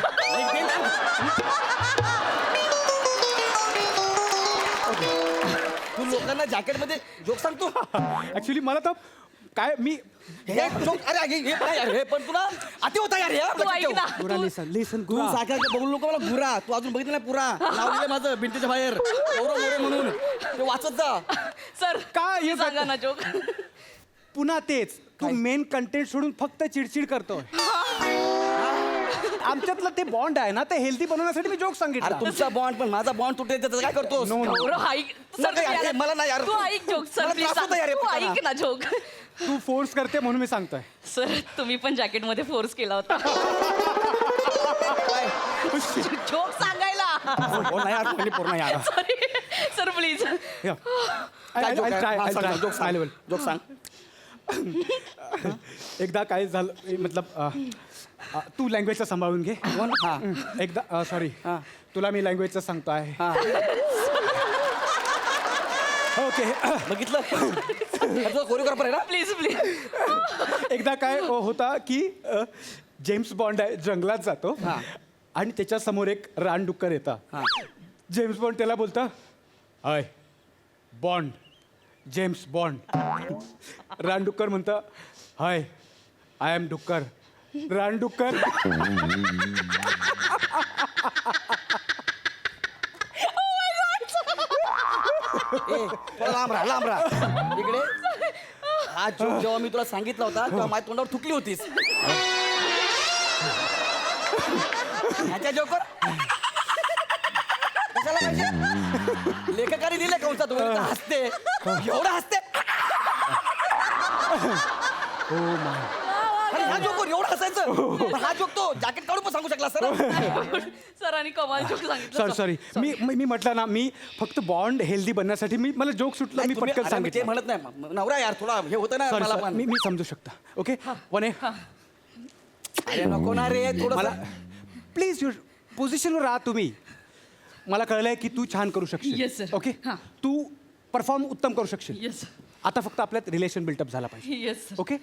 तू लोकांना जॅकेटमध्ये जोक सांगतो. ऍक्च्युली मला तर काय मी हे जोक अरे हे नाही यार, हे पण तुला अति होता यार हे. तू ऐक ना गुरा तू- लिसन लिसन तू गुरा सारखं बघू नको मला गुरा तू अजून बघितलं नाही पुरा नाव दिलं माझं भिंतीच्या बाहेर गौरव मोरे म्हणून ते वाचत जा. सर काय हे सांगा ना जोक पुन्हा तेच तू मेन कंटेंट सोडून फक्त चिडचिड करतोय आमच्यातलं ते बॉन्ड आहे ना ते हेल्दी बनवण्यासाठी मी जोक अरे सांगितलं तुमचा बॉन्ड पण माझा बॉन्ड तुटेल त्याचं काय करतोस? गौरव ऐक सर नका यार, तुम्ही मला नाही यार. तू ऐक जोक सर मला प्लीज त्रास होतो यार हे तू पप्पांना. ऐक ना जोक तू फोर्स करते म्हणून मी सांगतोय सर तुम्ही पण जॅकेट मध्ये फोर्स केला होता जोक सांगायला हो नाही यार कोणी पूर्ण यार सॉरी सर प्लीज काय joke आहे? हा, सांग, joke सांग. जोक सांग एकदा काय झालं मतलब तू लँग्वेजचं सांभाळून घे हां एकदा सॉरी तुला मी लँग्वेजचं सांगतो आहे ओके बघितलं कोरिओग्राफर आहे ना प्लीज प्लीज. एकदा काय होता की जेम्स बॉन्ड आहे जंगलात जातो आणि त्याच्या समोर एक रानडुक्कर येतं जेम्स बॉन्ड त्याला बोलतं हाय बॉन्ड जेम्स बॉन्ड रानडुक्कर म्हणतं हाय आय एम डुक्कर रानडुक्कर थोडा लांब राहा इकडे हा जोक जेव्हा मी तुला सांगितला होता तेव्हा माझ्या तोंडावर थुकली होतीस ह्याच्या जोकर कशाला पाहिजे लेखकाने दिले कंसा तुम्ही हसते एवढं हसते अरे ह्या जोकर एवढं हसायचं हा जोक तो जॅकेट काढून पण सांगू शकला सर सरांनी कमाल जोक सांगितलं. सॉरी मी म्हटलं ना मी फक्त बॉन्ड हेल्दी बनण्यासाठी मला जोक सुटला मी पटकन ते सांगितलं म्हणत नाही नवरा यार थोडा हे होतं ना मला पण मी समजू शकता ओके वने अरे नको ना रे मला थोडं प्लीज पोझिशनवर राहा तुम्ही मला कळलंय की तू छान करू Yes, शकशील sir. ओके हां. तू परफॉर्म उत्तम करू शकशील येस आता फक्त आपल्यात रिलेशन बिल्टअप झाला पाहिजे येस ओके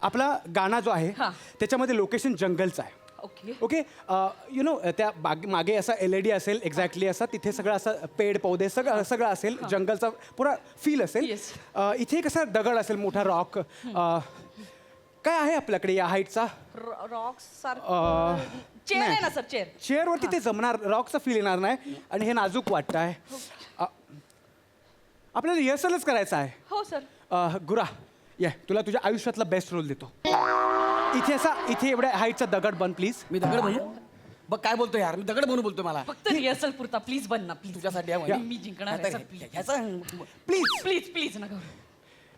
आपला गाणं जो आहे हां. त्याच्यामध्ये लोकेशन जंगलचं आहे ओके ओके यु नो त्या मागे असा LED असेल एक्झॅक्टली असा तिथे सगळं असं पेड पौधे सगळं सगळं असेल जंगलचा पुरा फील असेल Yes. इथे कसा दगड असेल मोठा रॉक काय आहे आपल्याकडे या हाईटचा रॉक्स सारखं चेअर आहे ना सर चेअर. चेअरवरती ते जमणार रॉकचा फील येणार नाही आणि हे नाजूक वाटतं आहे आपल्याला रिहर्सलच करायचं आहे हो सर. गुरा या तुला तुझ्या आयुष्यातला बेस्ट रोल देतो इथे एवढ्या हाईटचा दगड बन प्लीज मी दगड म्हणू बघ काय बोलतो यार मी दगड म्हणून बोलतोय मला फक्त रिहर्सल पुरता प्लीज बन ना प्लीज. तुझ्यासाठी आहे मी जिंकणार आहे, sir, please. ह्याचा प्लीज प्लीज प्लीज नका.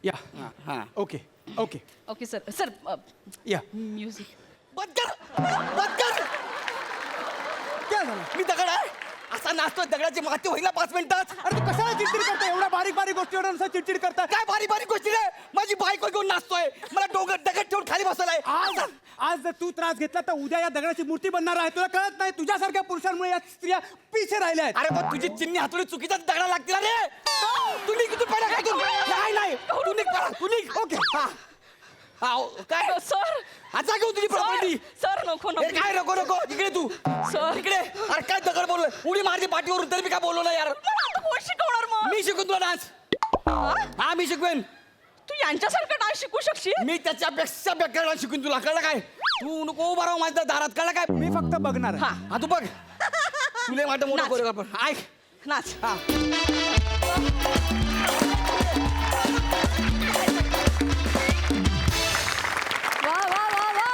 या हां okay okay okay sir sir या म्युझिक. बंद कर काय झालं मी दगड आहे असा नाचतोय दगडाची माती होईल ना 5 मिनिटात अरे तू कशाला चिडचिड करता एवढ्या बारीक बारीक गोष्टीवर असं चिडचिड करता काय बारीक बारीक गोष्टी रे माझी बायको घेऊन नाचतोय मला दगड ठेवून खाली बसवलाय आज जर तू त्रास घेतला तर उद्या या दगडाची मूर्ती बनणार आहे तुला कळत नाही तुझ्यासारख्या पुरुषांमुळे या स्त्रिया पिछे राहिल्या आहेत अरे मग तुझी चिन्नी हातोडी चुकीचा दगडा लागतील रे तू निघ तू पडा काय तू नाही तू निघ पडा तू निघ ओके काय सर आता घेऊ तुझी प्रॉपर्टी सर नको नको. काय नको नको इकडे तू सर. इकडे अरे काय दगड बोललोय उडी मारली पाठीवरून तरी मी काय बोललो ना यार मला आता कोण शिकवणार मग? मी शिकून तुला डान्स हा मी शिकवेन तू यांच्यासारखं डान्स शिकू शकशील? मी त्याच्यापेक्षा बेकार डान्स शिकून तुला कळलं काय तू नको उभा राहू माझ्या दारात कळलं काय मी फक्त बघणार आहे. हा तू बघ तुला वाटत मोठा नाच. कोरिओग्राफर ऐक नाच. हा वा वा वा वा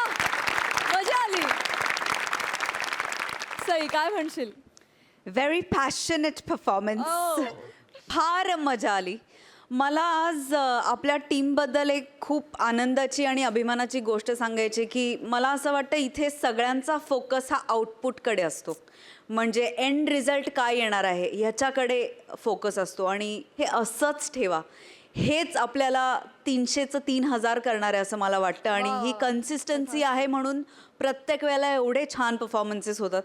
मजा आली. सई काय म्हणशील? Very passionate performance. फार मजा आली. मला आज आपल्या टीमबद्दल एक खूप आनंदाची आणि अभिमानाची गोष्ट सांगायची की मला असं वाटतं इथे सगळ्यांचा फोकस हा आउटपुटकडे असतो. म्हणजे एंड रिझल्ट काय येणार आहे ह्याच्याकडे फोकस असतो आणि हे असंच ठेवा. हेच आपल्याला 300चं 3000 करणार आहे असं मला वाटतं आणि ही कन्सिस्टन्सी आहे म्हणून प्रत्येक वेळेला एवढे छान परफॉर्मन्सेस होतात.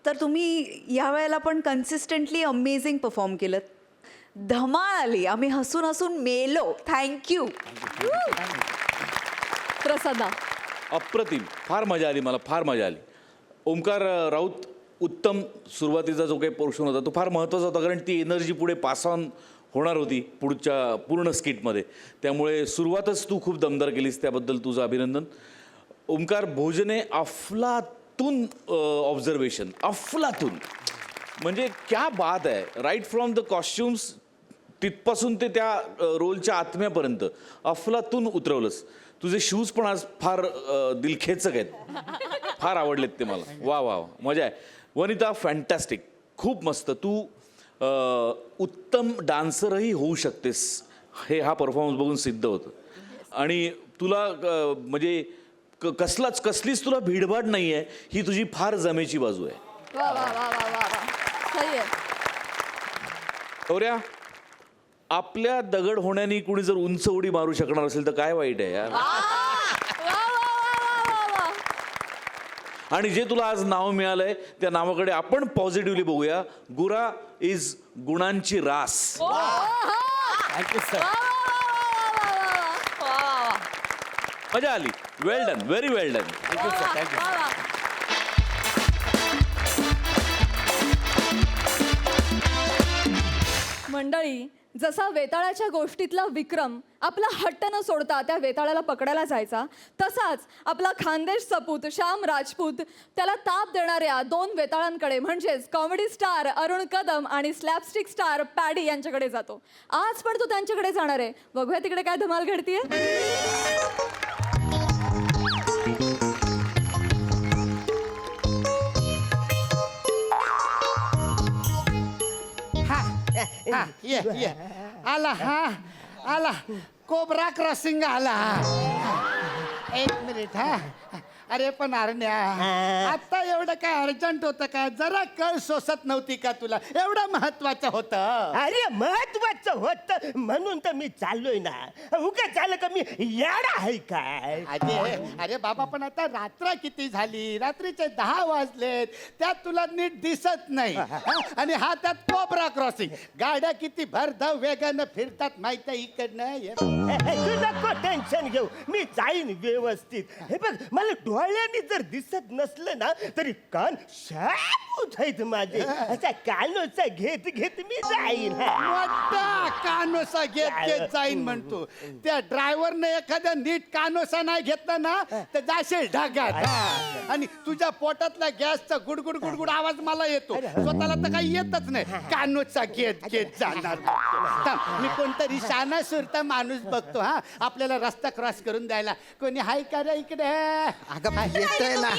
तर तुम्ही या वेळेला पण कन्सिस्टंटली अमेझिंग परफॉर्म केलं. धमाल आली. आम्ही हसून हसून मेलो. थँक्यू. प्रसादा अप्रतिम फार मजा आली मला फार मजा आली. ओमकार राऊत उत्तम सुरुवातीचा जो काही पोर्शन होता तो फार महत्त्वाचा होता कारण ती एनर्जी पुढे पास ऑन होणार होती पुढच्या पूर्ण स्किटमध्ये त्यामुळे सुरुवातच तू खूप दमदार केलीस त्याबद्दल तुझं अभिनंदन. ओमकार भोजने अफलातून ऑब्झर्वेशन अफलातून म्हणजे क्या बात आहे राईट फ्रॉम द कॉस्ट्युम्स तिथपासून ते त्या रोलच्या आत्म्यापर्यंत अफलातून उतरवलंस. तुझे शूज पण आज फार दिलखेचक आहेत फार आवडलेत ते मला वा वा वा मजा आहे. वनिता फॅन्टॅस्टिक खूप मस्त तू उत्तम डान्सरही होऊ शकतेस हे हा परफॉर्मन्स बघून सिद्ध होतं आणि तुला म्हणजे कसलीच तुला भीडभाड नाही आहे ही तुझी फार जमेची बाजू आहे. वा वा वा वा वा वा. सही आहे. गौऱ्या आपल्या दगड होण्याने कुणी जर उंच उडी मारू शकणार असेल तर काय वाईट आहे यार. वा, वा, वा, वा, वा. आणि जे तुला आज नाव मिळालंय त्या नावाकडे आपण पॉझिटिव्हली बघूया. गुरा इज गुणांची रास. Thank you sir. मजा आली. वेल डन, व्हेरी वेल डन. Thank you sir. थँक्यू. मंडळी, जसा वेताळाच्या गोष्टीतला विक्रम आपला हट्ट न सोडता त्या वेताळाला पकडायला जायचा, तसाच आपला खानदेश सपूत श्याम राजपूत त्याला ताप देणाऱ्या 2 वेताळांकडे म्हणजेच कॉमेडी स्टार अरुण कदम आणि स्लॅपस्टिक स्टार पॅडी यांच्याकडे जातो. आज पण तो त्यांच्याकडे जाणार आहे. बघूया तिकडे काय धमाल घडतीये. ये आला हा आला कोबरा क्रॉसिंग आला. एक मिनिट हा. अरे पण अरण्या, आता एवढं काय अर्जंट होतं का? जरा कळ सोसत नव्हती का तुला? एवढं महत्वाचं होतं. अरे महत्वाचं होत म्हणून तर मी चाललोय ना. उगा चाल का मी याडा आहे काय? अरे अरे बाबा, पण आता रात्र किती झाली? रात्रीचे 10 वाजलेत. त्यात तुला नीट दिसत नाही हा? आणि हा त्यात कोबरा क्रॉसिंग. गाड्या किती भरधाव वेगानं फिरतात माहिती आहे इकडनं. तू नको टेन्शन घेऊ, मी जाईन व्यवस्थित. हे बघ, मला डोळ्यांनी जर दिसत नसलं ना तरी कान शाबूत आहेत माझे. असा कानोसा घेत घेत मी जाईन. मोठा कानोसा घेत घेत जाईन म्हणतो. त्या ड्रायव्हरने एखाद्या नीट कानोसा नाही घेतला ना तर जाशील ढगात. आणि तुझ्या पोटातला गॅसचा गुडगुड गुडगुड आवाज मला येतो. स्वतःला तर काही येतच नाही. कानोसा घेत घेत जाणार. थांब, मी कोणतरी शाना सुरता माणूस बघतो हा आपल्याला रस्ता क्रॉस करून द्यायला. कोणी हाय का रे इकडे? अगं येतोय ना.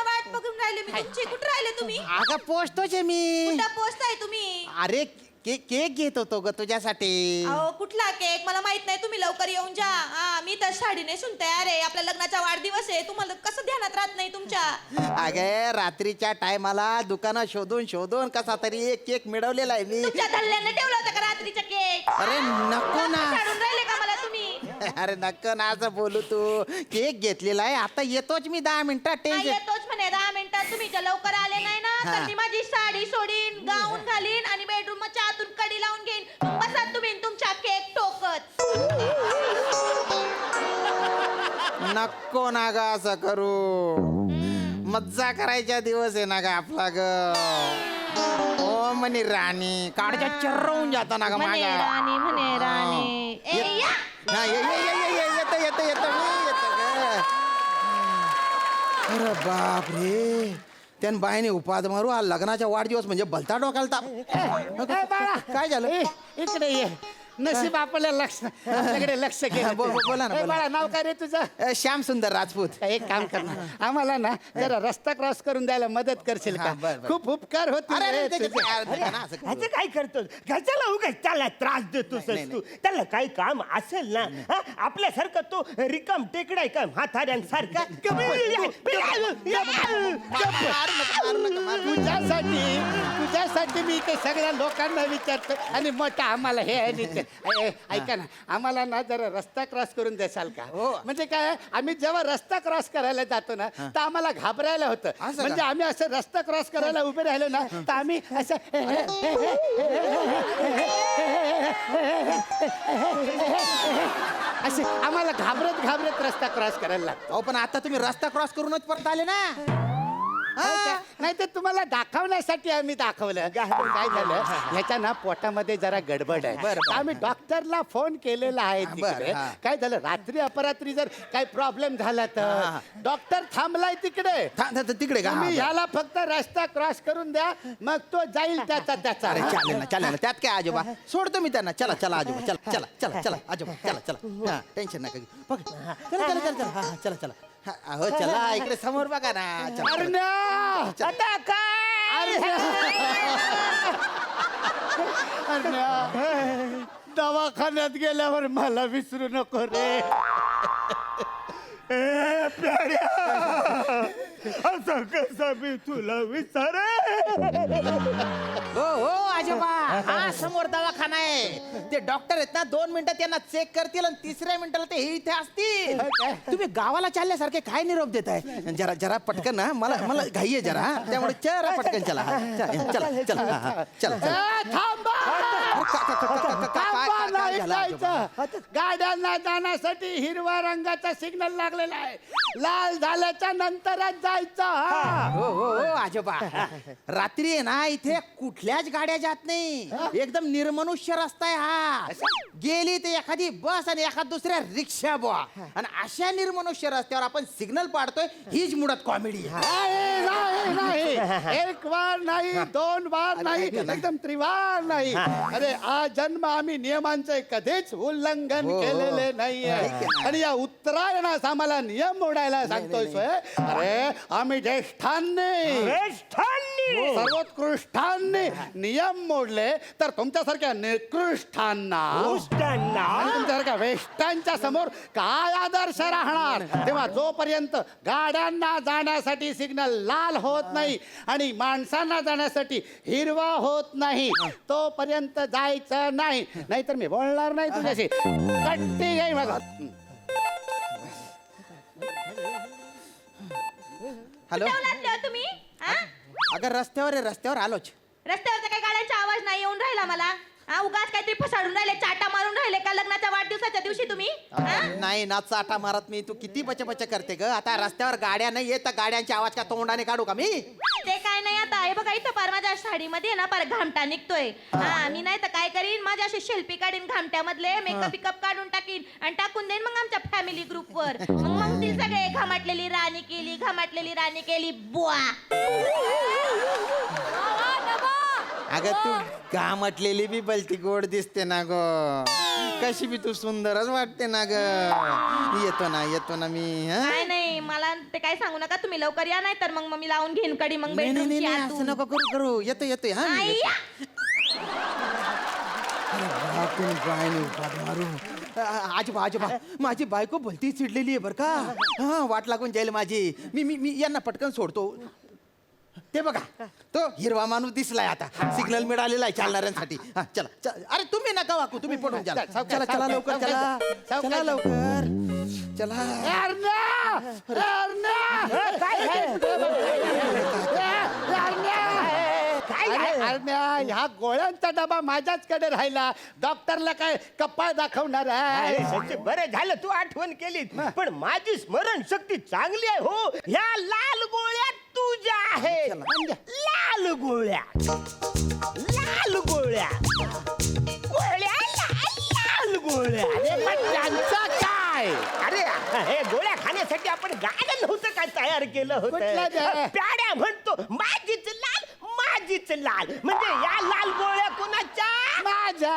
वाट बघून राहिले मी तुमची. कुठे राहिले तुम्ही? अगं पोचतोच आहे मी. पोचताय तुम्ही? अरे केक घेत होतो ग तुझ्यासाठी. अहो कुठला केक? मला माहित नाही. तुम्ही लवकर येऊन जा. मी तर साडी नेसून तयार आहे. आपल्या लग्नाचा वाढदिवस आहे. तुम्हाला कसं ध्यानात राहत नाही तुमच्या? अगे रात्रीच्या टायमाला दुकानात शोधून शोधून कसा तरी एक केक मिळवलेला आहे मी. तुमच्या धल्ल्याने ठेवला होता का रात्रीचा केक? अरे नको ना. काढून राहिले का मला तुम्ही? अरे नको ना असं बोलू तू. केक घेतलेला आहे, आता येतोच मी 10 मिनिटात. टेन्शन येतोच म्हणे 10 मिनिटात. तुम्ही जर लवकर आले नाही ना तर मी माझी साडी सोडीन, गाऊन घालीन आणि बेडरूमच्या आतून कडी लावून घेईन. बसा तुम्ही तुमच्या केक टोकत. नको ना ग असं करू. मज्जा करायचा दिवस आहे ना ग आपला ग. ओ म्हणे राणी काढच्या चर्रवून जातो ना ग माझ्या. राणी म्हणे राणी. येतो येतो येतो मी येतो ग. अरे बाप रे, त्यान बाईने उपाद मारू. हा लग्नाचा वाढदिवस म्हणजे भलता डोकायला ताप. काय झालं? इकडे ये. नशीब आपल्याला आपल्याकडे लक्ष केलं. बोला ना, बोला. बाळा, नाव काय रे तुझं? श्याम सुंदर राजपूत. एक काम कर ना, आम्हाला ना जरा रस्ता क्रॉस करून द्यायला मदत करशील का? खूप उपकार होतील अरे, रे अरे, तुझे. असं काय करतोस? घरच्याला उगाच त्याला त्रास देतोस तू. त्याला काही काम असेल ना, हा? आपल्यासारखं तो रिकाम टेकडाय का म्हाताऱ्यांसारखा? तुझ्यासाठी मी ते सगळ्या लोकांना विचारतो आणि मोठा आम्हाला हे आहे. ऐका ना, आम्हाला ना जरा रस्ता क्रॉस करून देसाल का? म्हणजे काय, आम्ही जेव्हा रस्ता क्रॉस करायला जातो ना तर आम्हाला घाबरायला होतं. म्हणजे आम्ही असं रस्ता क्रॉस करायला उभे राहिलो ना तर आम्ही असं असे आम्हाला घाबरत घाबरत रस्ता क्रॉस करायला लागतो. पण आता तुम्ही रस्ता क्रॉस करूनच परत आले ना. नाही तर तुम्हाला दाखवण्यासाठी आम्ही दाखवलं. काय झालं, ह्याच्या ना पोटामध्ये जरा गडबड आहे. आम्ही डॉक्टरला फोन केलेला आहे तिकडे. काय झालं, रात्री अपरात्री जर काही प्रॉब्लेम झाला तर डॉक्टर थांबलाय तिकडे. तिकडे का? तुम्ही ह्याला फक्त रस्ता क्रॉस करून द्या, मग तो जाईल त्याचा त्याचा. अरे चालेल ना, चालेल ना. त्यात काय आजोबा, सोडतो मी त्यांना. चला चला आजोबा, चला चला चला चला आजोबा, चला चला. हा, टेन्शन नका घेऊ. चला चला चला चला. हा चला चला. हो चला, इकडे समोर बघा ना. आता काय? दवाखान्यात गेल्यावर मला विसरू नको रे. प्याऱ्या, असं कसं मी तुला विचारे? हो हो आजोबा हा समोर दवाखाना आहे. ते डॉक्टर आहेत ना 2 मिनिटं त्यांना चेक करतील आणि 3ऱ्या मिनिटाला ते हे इथे असतील. तुम्ही गावाला चालल्यासारखे काय निरोप देताय? जरा जरा पटकन ना, मला घाई आहे जरा, त्यामुळे जरा पटकन चला. हा, चला चला चला हा, हा, चला चला. थांबा थांबा, नाही जायचं. गाड्यांना जाण्यासाठी हिरवा रंगाचा सिग्नल लागलेला आहे. लाल झाल्याच्या नंतरच जायचं. हा. हो हो हो आजोबा, रात्री आहे ना इथे कुठल्याच गाड्या जात नाही. एकदम निर्मनुष्य रस्ता आहे हा. गेली ते एखादी बस आणि एखाद दुसऱ्या रिक्षा बुवा, आणि अशा निर्मनुष्य रस्त्यावर आपण सिग्नल पाडतोय, हीच मुळात कॉमेडी. नाही नाही नाही, एक वार नाही, 2 वार नाही, एकदम त्रिवार नाही. अरे आज जन्म आम्ही नियमांचे कधीच उल्लंघन केलेले नाहीये. आणि या उत्तरायणास आम्हाला नियम मोडायला सांगतोय सोय. अरे आम्ही ज्येष्ठांनी सर्वोत्कृष्टांनी नियम मोडले तर तुमच्यासारख्या निकृष्टांना आणि तुमच्यासारख्या वेष्टांच्या समोर काय आदर्श राहणार. तेव्हा जोपर्यंत गाड्यांना जाण्यासाठी सिग्नल लाल होत नाही आणि माणसांना जाण्यासाठी हिरवा होत नाही, तोपर्यंत जायचं नाही. नाहीतर मी बोलणार नाही तुझ्याशी. कट्टी घेईन माझा. हॅलो तुम्ही हा? अगं रस्त्यावर आलोच. रस्त्यावरचा काही गाड्यांचा आवाज नाही येऊन राहिला मला. हा, उगाच काहीतरी फसाडून राहिले, चाटा मारून राहिले का लग्नाच्या वाढदिवसाच्या दिवशी तुम्ही? हा? नाही ना, चाटा मारत मी. तू किती बच करते ग. आता रस्त्यावर गाड्या नाही येत, गाड्यांचे आवाज का तोंडाने काढू का मी? ते काय नाही, आता हे बघा इथं पार माझ्या साडीमध्ये ना पार घामटा निघतोय. हा, मी नाही तर काय करीन, माझ्या अशी शिल्पी काढीन घामट्यामधले, मेकअप काढून टाकीन आणि टाकून देईन मग आमच्या फॅमिली ग्रुपवर. मग ती सगळे घामाटलेली राणी केली बुवा. अगं तू गामटलेली बी बलती गोड दिसते ना ग. कशी बी तू सुंदरच वाटते ना ग. येतो ना मी. नाही मला ते काय सांगू नका तुम्ही. लवकर या, नाही तर मग मी लावून घेईन कडी. मग नाही असं नको करू. येतो हा मी. आजोबा माझी बायको भलती चिडलेली आहे बरं का. हा, वाट लागून जाईल माझी. मी यांना पटकन सोडतो. ते बघा तो हिरवा माणूस दिसलाय, आता सिग्नल मिळालेला आहे चालणाऱ्यांसाठी. हा, चला. अरे तुम्ही नका वाकू, तुम्ही पडून चला लवकर. चला लवकर. चला. ह्या गोळ्यांचा डबा माझ्याचकडे राहिला. डॉक्टरला काय कपाळ दाखवणार आहे? अरे बरं झालं तू आठवण केली, पण माझी स्मरण शक्ती चांगली आहे हो. ह्या लाल गोळ्या तुझ्या आहेत. लाल गोळ्या लाल गोळ्या. अरे पण त्यांचं काय? अरे हे गोळ्या खाण्यासाठी आपण गाडं नव्हतं काय तयार केलं कुठलं होतं. ते? प्याड्या म्हणतो माझीच लाल, म्हणजे या लाल गोळ्या कुणाच्या? माझ्या.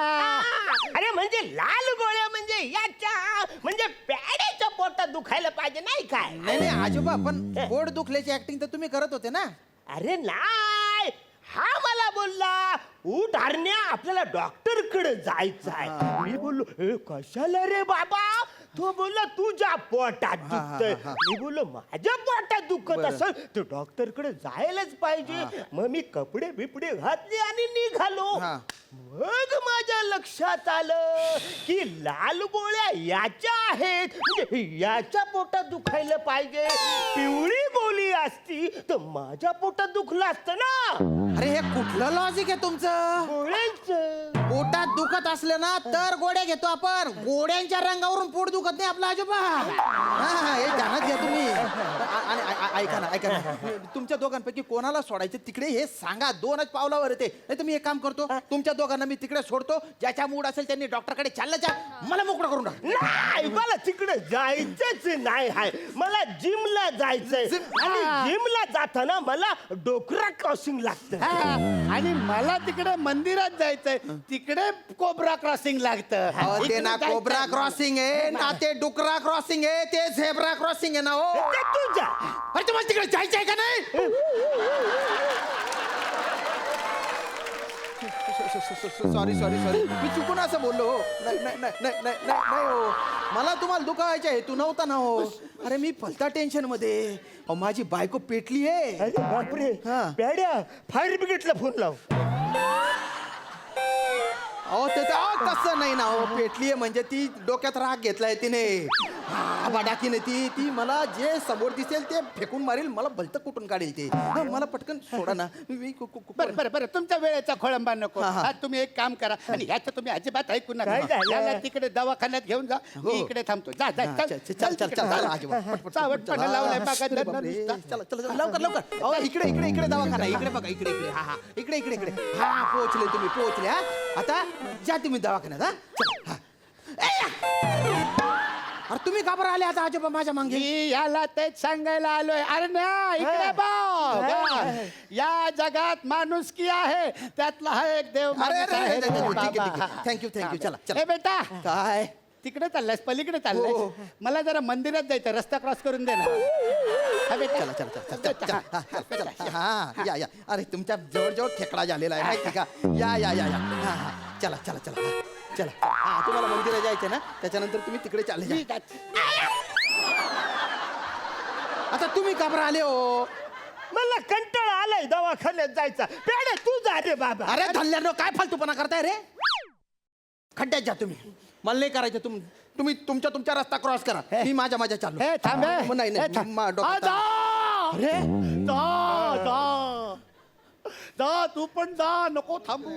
अरे म्हणजे लाल गोळ्या म्हणजे याच्या, म्हणजे प्याड्याच्या पोटात दुखायला पाहिजे नाही काय? नाही आजोबा, पण पोट दुखल्याची ऍक्टिंग तर तुम्ही करत होते ना. अरे नाही, हा मला बोलला उठ हरण्या आपल्याला डॉक्टर कडे जायचं आहे. मी बोललो हे कशाला रे बाबा? तो बोलला तुझ्या पोटात दुखतंय. मी बोललो माझ्या पोटात दुखत असेल तर डॉक्टर कडे जायलाच पाहिजे. मग मी कपडे बिपडे घातले आणि निघालो. मग माझ्या लक्षात आलं की लाल गोळ्या याच्या आहेत, म्हणजे याच्या पोटात दुखायला पाहिजे. पिवळी गोळी असती तर माझ्या पोटात दुखलं असतं ना. अरे हे कुठलं लॉजिक आहे तुमचं? गोळ्यांचं पोटात दुखत असलं ना तर गोड्या घेतो आपण. गोड्यांच्या रंगावरून पोट दुखत नाही आपलं आजोबा. हे ध्यानात घ्या तुम्ही. ऐका ना, तुमच्या दोघांपैकी कोणाला सोडायचं तिकडे हे सांगा. 2च पावलावर येते. नाही तर मी एक काम करतो, तुमच्या दोघांना मी तिकडे सोडतो. ज्याच्या मूड असेल त्यांनी डॉक्टरकडे चाललं जा. मला मोकळं करून टाक. नाही, मला तिकडे जायचंच नाही आहे. मला जिमला जायचंय आणि जिमला जाताना मला डोकरा क्रॉसिंग लागतं. आणि मला तिकडे मंदिरात जायचंय, तिकडे कोबरा क्रॉसिंग लागतं. ते ना कोबरा क्रॉसिंग आहे ना, ते डुकरा क्रॉसिंग आहे, ते झेब्रा क्रॉसिंग आहे ना. हो ते तुझ्या. अरे तुम्हाला तिकडे जायचंय का नाही? सॉरी मी चुकून असं बोललो हो. नाही हो, मला तुम्हाला दुखावायच्या हेतू नव्हता ना हो. अरे मी फलता टेन्शन मध्ये. माझी बायको पेटली आहे. अरे बापरे. प्याड्या, फायर ब्रिगेडला फोन लाव. अहो ते तसं नाही ना हो, पेटलीये म्हणजे ती डोक्यात राग घेतलाय तिने. हा बडाकीने ती मला जे समोर दिसेल ते फेकून मारेल, मला भलतं कुठून काढेल ते. हा, मला पटकन सोडा ना. बरं बरं बरं, तुमच्या वेळेचा खोळंबा नको. हा, हा. हा, तुम्ही एक काम करा आणि ह्याचं तुम्ही अजिबात ऐकू नका. काय झालं? याला तिकडे दवाखान्यात घेऊन जा, हो. मी इकडे थांबतो. जा जा चल चल तिकडे. चावटपणा लावलाय बघा त्यांना नुसता. चला लवकर. अहो इकडे दवाखाना, इकडे बघा, इकडे हा इकडे हा पोहोचले तुम्ही, पोहोचले. हा आता जा तुम्ही दवाखान्यात. हा चला. हा. ए, या. अरे तुम्ही का बरं आले आता आजोबा माझ्या मागे? मी याला तेच सांगायला आलोय. अरे ना इकडे बघ, या जगात माणुसकी आहे, त्यातला हा एक देव माणूस आहे रे बाबा. थँक्यू चला ए बेटा, काय तिकडे चाललायस, पलीकडे चाललायस? मला जरा मंदिरात जायचं, रस्ता क्रॉस करून दे ना. हा बेटा. चला या अरे तुमच्या जवळ खेकडा झालेला आहे माहिती का? या हा चला हा तुम्हाला मंदिरात जायचं ना, त्याच्यानंतर तुम्ही तिकडे चालले जा. आता तुम्ही का बरं आले हो? मला कंटाळा आलाय दवाखान्यात जायचा. पेढे तू जा रे बाबा. अरे धल्ल्यानो काय फालतूपणा करताय रे? खड्ड्यात जा तुम्ही, मला नाही करायचं. तुम्ही तुमच्या रस्ता क्रॉस करा, मी माझ्या चाललो. ए थांब ए. नाही ए, थांब. अरे जा तू पण जा, नको थांबू.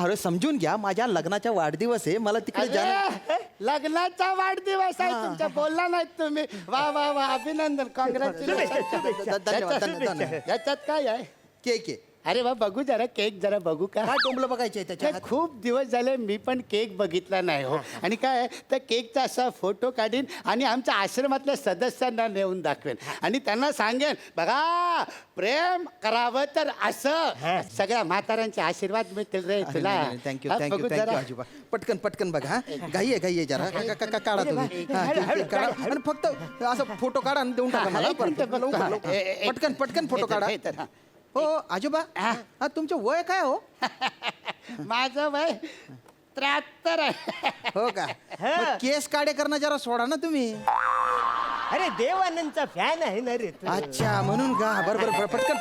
अरे समजून घ्या, माझ्या लग्नाचा वाढदिवस आहे, मला तिकडे जा. अरे, लग्नाचा वाढदिवस आहे तुमच्या, बोलला नाहीत तुम्ही. वा अभिनंदन, कॉंग्रॅच्युलेशन. धन्यवाद. याच्यात काय आहे? केक आहे. अरे वा, बघू जरा केक, जरा बघू का? काय टोंबलं बघायचं आहे त्याच्यात? खूप दिवस झाले मी पण केक बघितला नाही हो. आणि काय आहे, त्या केकचा असा फोटो काढीन आणि आमच्या आश्रमातल्या सदस्यांना नेऊन दाखवेन आणि त्यांना सांगेन, बघा प्रेम करावं तर असं. सगळ्या म्हाताऱ्यांचे आशीर्वाद मिळतील रे तुला. थँक्यू हा, बघू जरा. आजोबा. पटकन बघा. हा घाई आहे जरा. काढा तुम्ही. हा, काढा. आणि फक्त असं फोटो काढा आणि देऊन टाका मला. एक मिनिट बघतो. लवकर. पटकन फोटो काढा. हो आजोबा, हा तुमचं वय काय हो? माझं वय 73 आहे. हो का? मग केस काढे करणं जरा सोडा ना तुम्ही. अरे देवानंदचा फॅन आहे ना रे तू. अच्छा म्हणून का? बरोबर पटकन.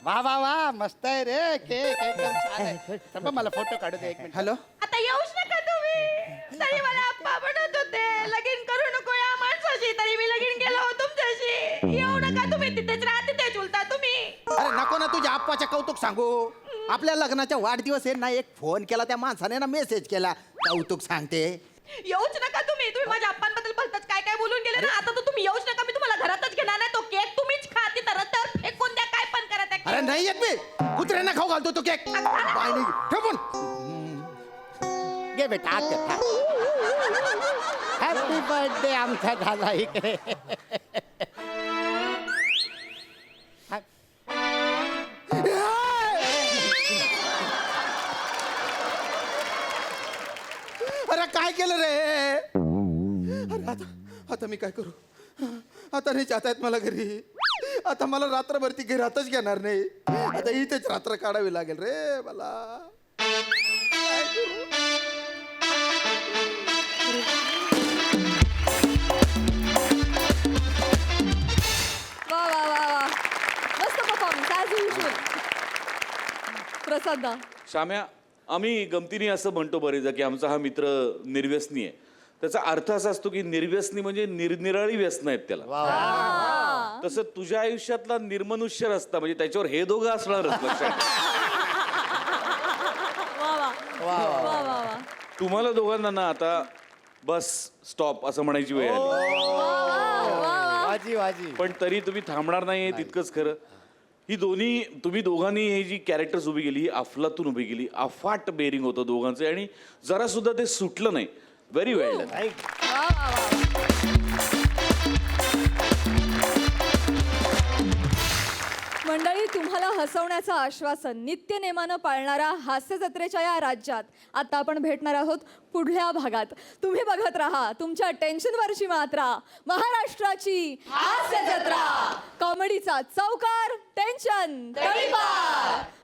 वा मस्त आहे रे केक, एकदम छान आहे. थांबा, मला फोटो काढू दे एक मिनिट. हॅलो. आता येऊच नका तुम्ही. तरी मला आप्पा म्हणत होते लगीन करू नको या माणसाशी, तरी मी लगीन केलं हो तुमच्याशी. येऊ नका तुम्ही, तिथेच राहा, तिथेच उलता तुम्ही. अरे नको ना, तुझ्या आप्पाच्या कौतुक सांगू. आपल्या लग्नाचा वाढदिवस आहे ना, एक फोन केला त्या माणसाने ना, मेसेज केला, कौतुक सांगते. येऊच नका तुम्ही माझ्या आप्पांबद्दल भलतच काय बोलून गेले ना. आता तर तुम्ही येऊच नका, मी तुम्हाला घरातच घेणार नाही. तो केक तुम्हीच खा, तिथं रस्त्यावर फेकून द्या, काय पण करा त्या अरे नाही येत मी, कुत्र्यांना खाऊ घालतो तो केक. ठेवून घे बेटा, हॅपी बर्थडे आमचा झाला इकडे. अरे काय केलं रे? अरे आता मी काय करू? आता नाही जात आहेत मला घरी. आता मला रात्रभर ती घरातच घेणार नाही. आता इथेच रात्र काढावी लागेल रे मला. काय करू? वा मस्त परफॉर्मन्स ॲज युजल. प्रसाद दा. श्याम्या, आम्ही गमतीने असं म्हणतो बरेचदा की आमचा हा मित्र निर्व्यसनी आहे. त्याचा अर्थ असा असतो की निर्व्यसनी म्हणजे निरनिराळी व्यसनं आहेत त्याला. तसं तुझ्या आयुष्यातला निर्मनुष्य रस्ता म्हणजे त्याच्यावर हे दोघं असणारच लक्षात. वा तुम्हाला दोघांना ना आता बस स्टॉप असं म्हणायची वेळ आली. वाजी. पण तरी तुम्ही थांबणार नाही तितकंच खरं. तुम्ही दोघांनी ही जी कॅरेक्टर्स उभी केली, ही अफलातून उभी केली. अफाट बेरिंग होतं दोघांचं आणि जरा सुद्धा ते सुटलं नाही. व्हेरी वेल डन. मंडळी, तुम्हाला हसवण्याचं आश्वासन नित्यनेमानं पाळणाऱ्या हास्य जत्रेच्या या राज्यात आता आपण भेटणार आहोत पुढल्या भागात. तुम्ही बघत राहा तुमच्या टेन्शनवरची मात्रा, महाराष्ट्राची हास्य जत्रा. कॉमेडीचा चौकार, टेन्शन तळीपार.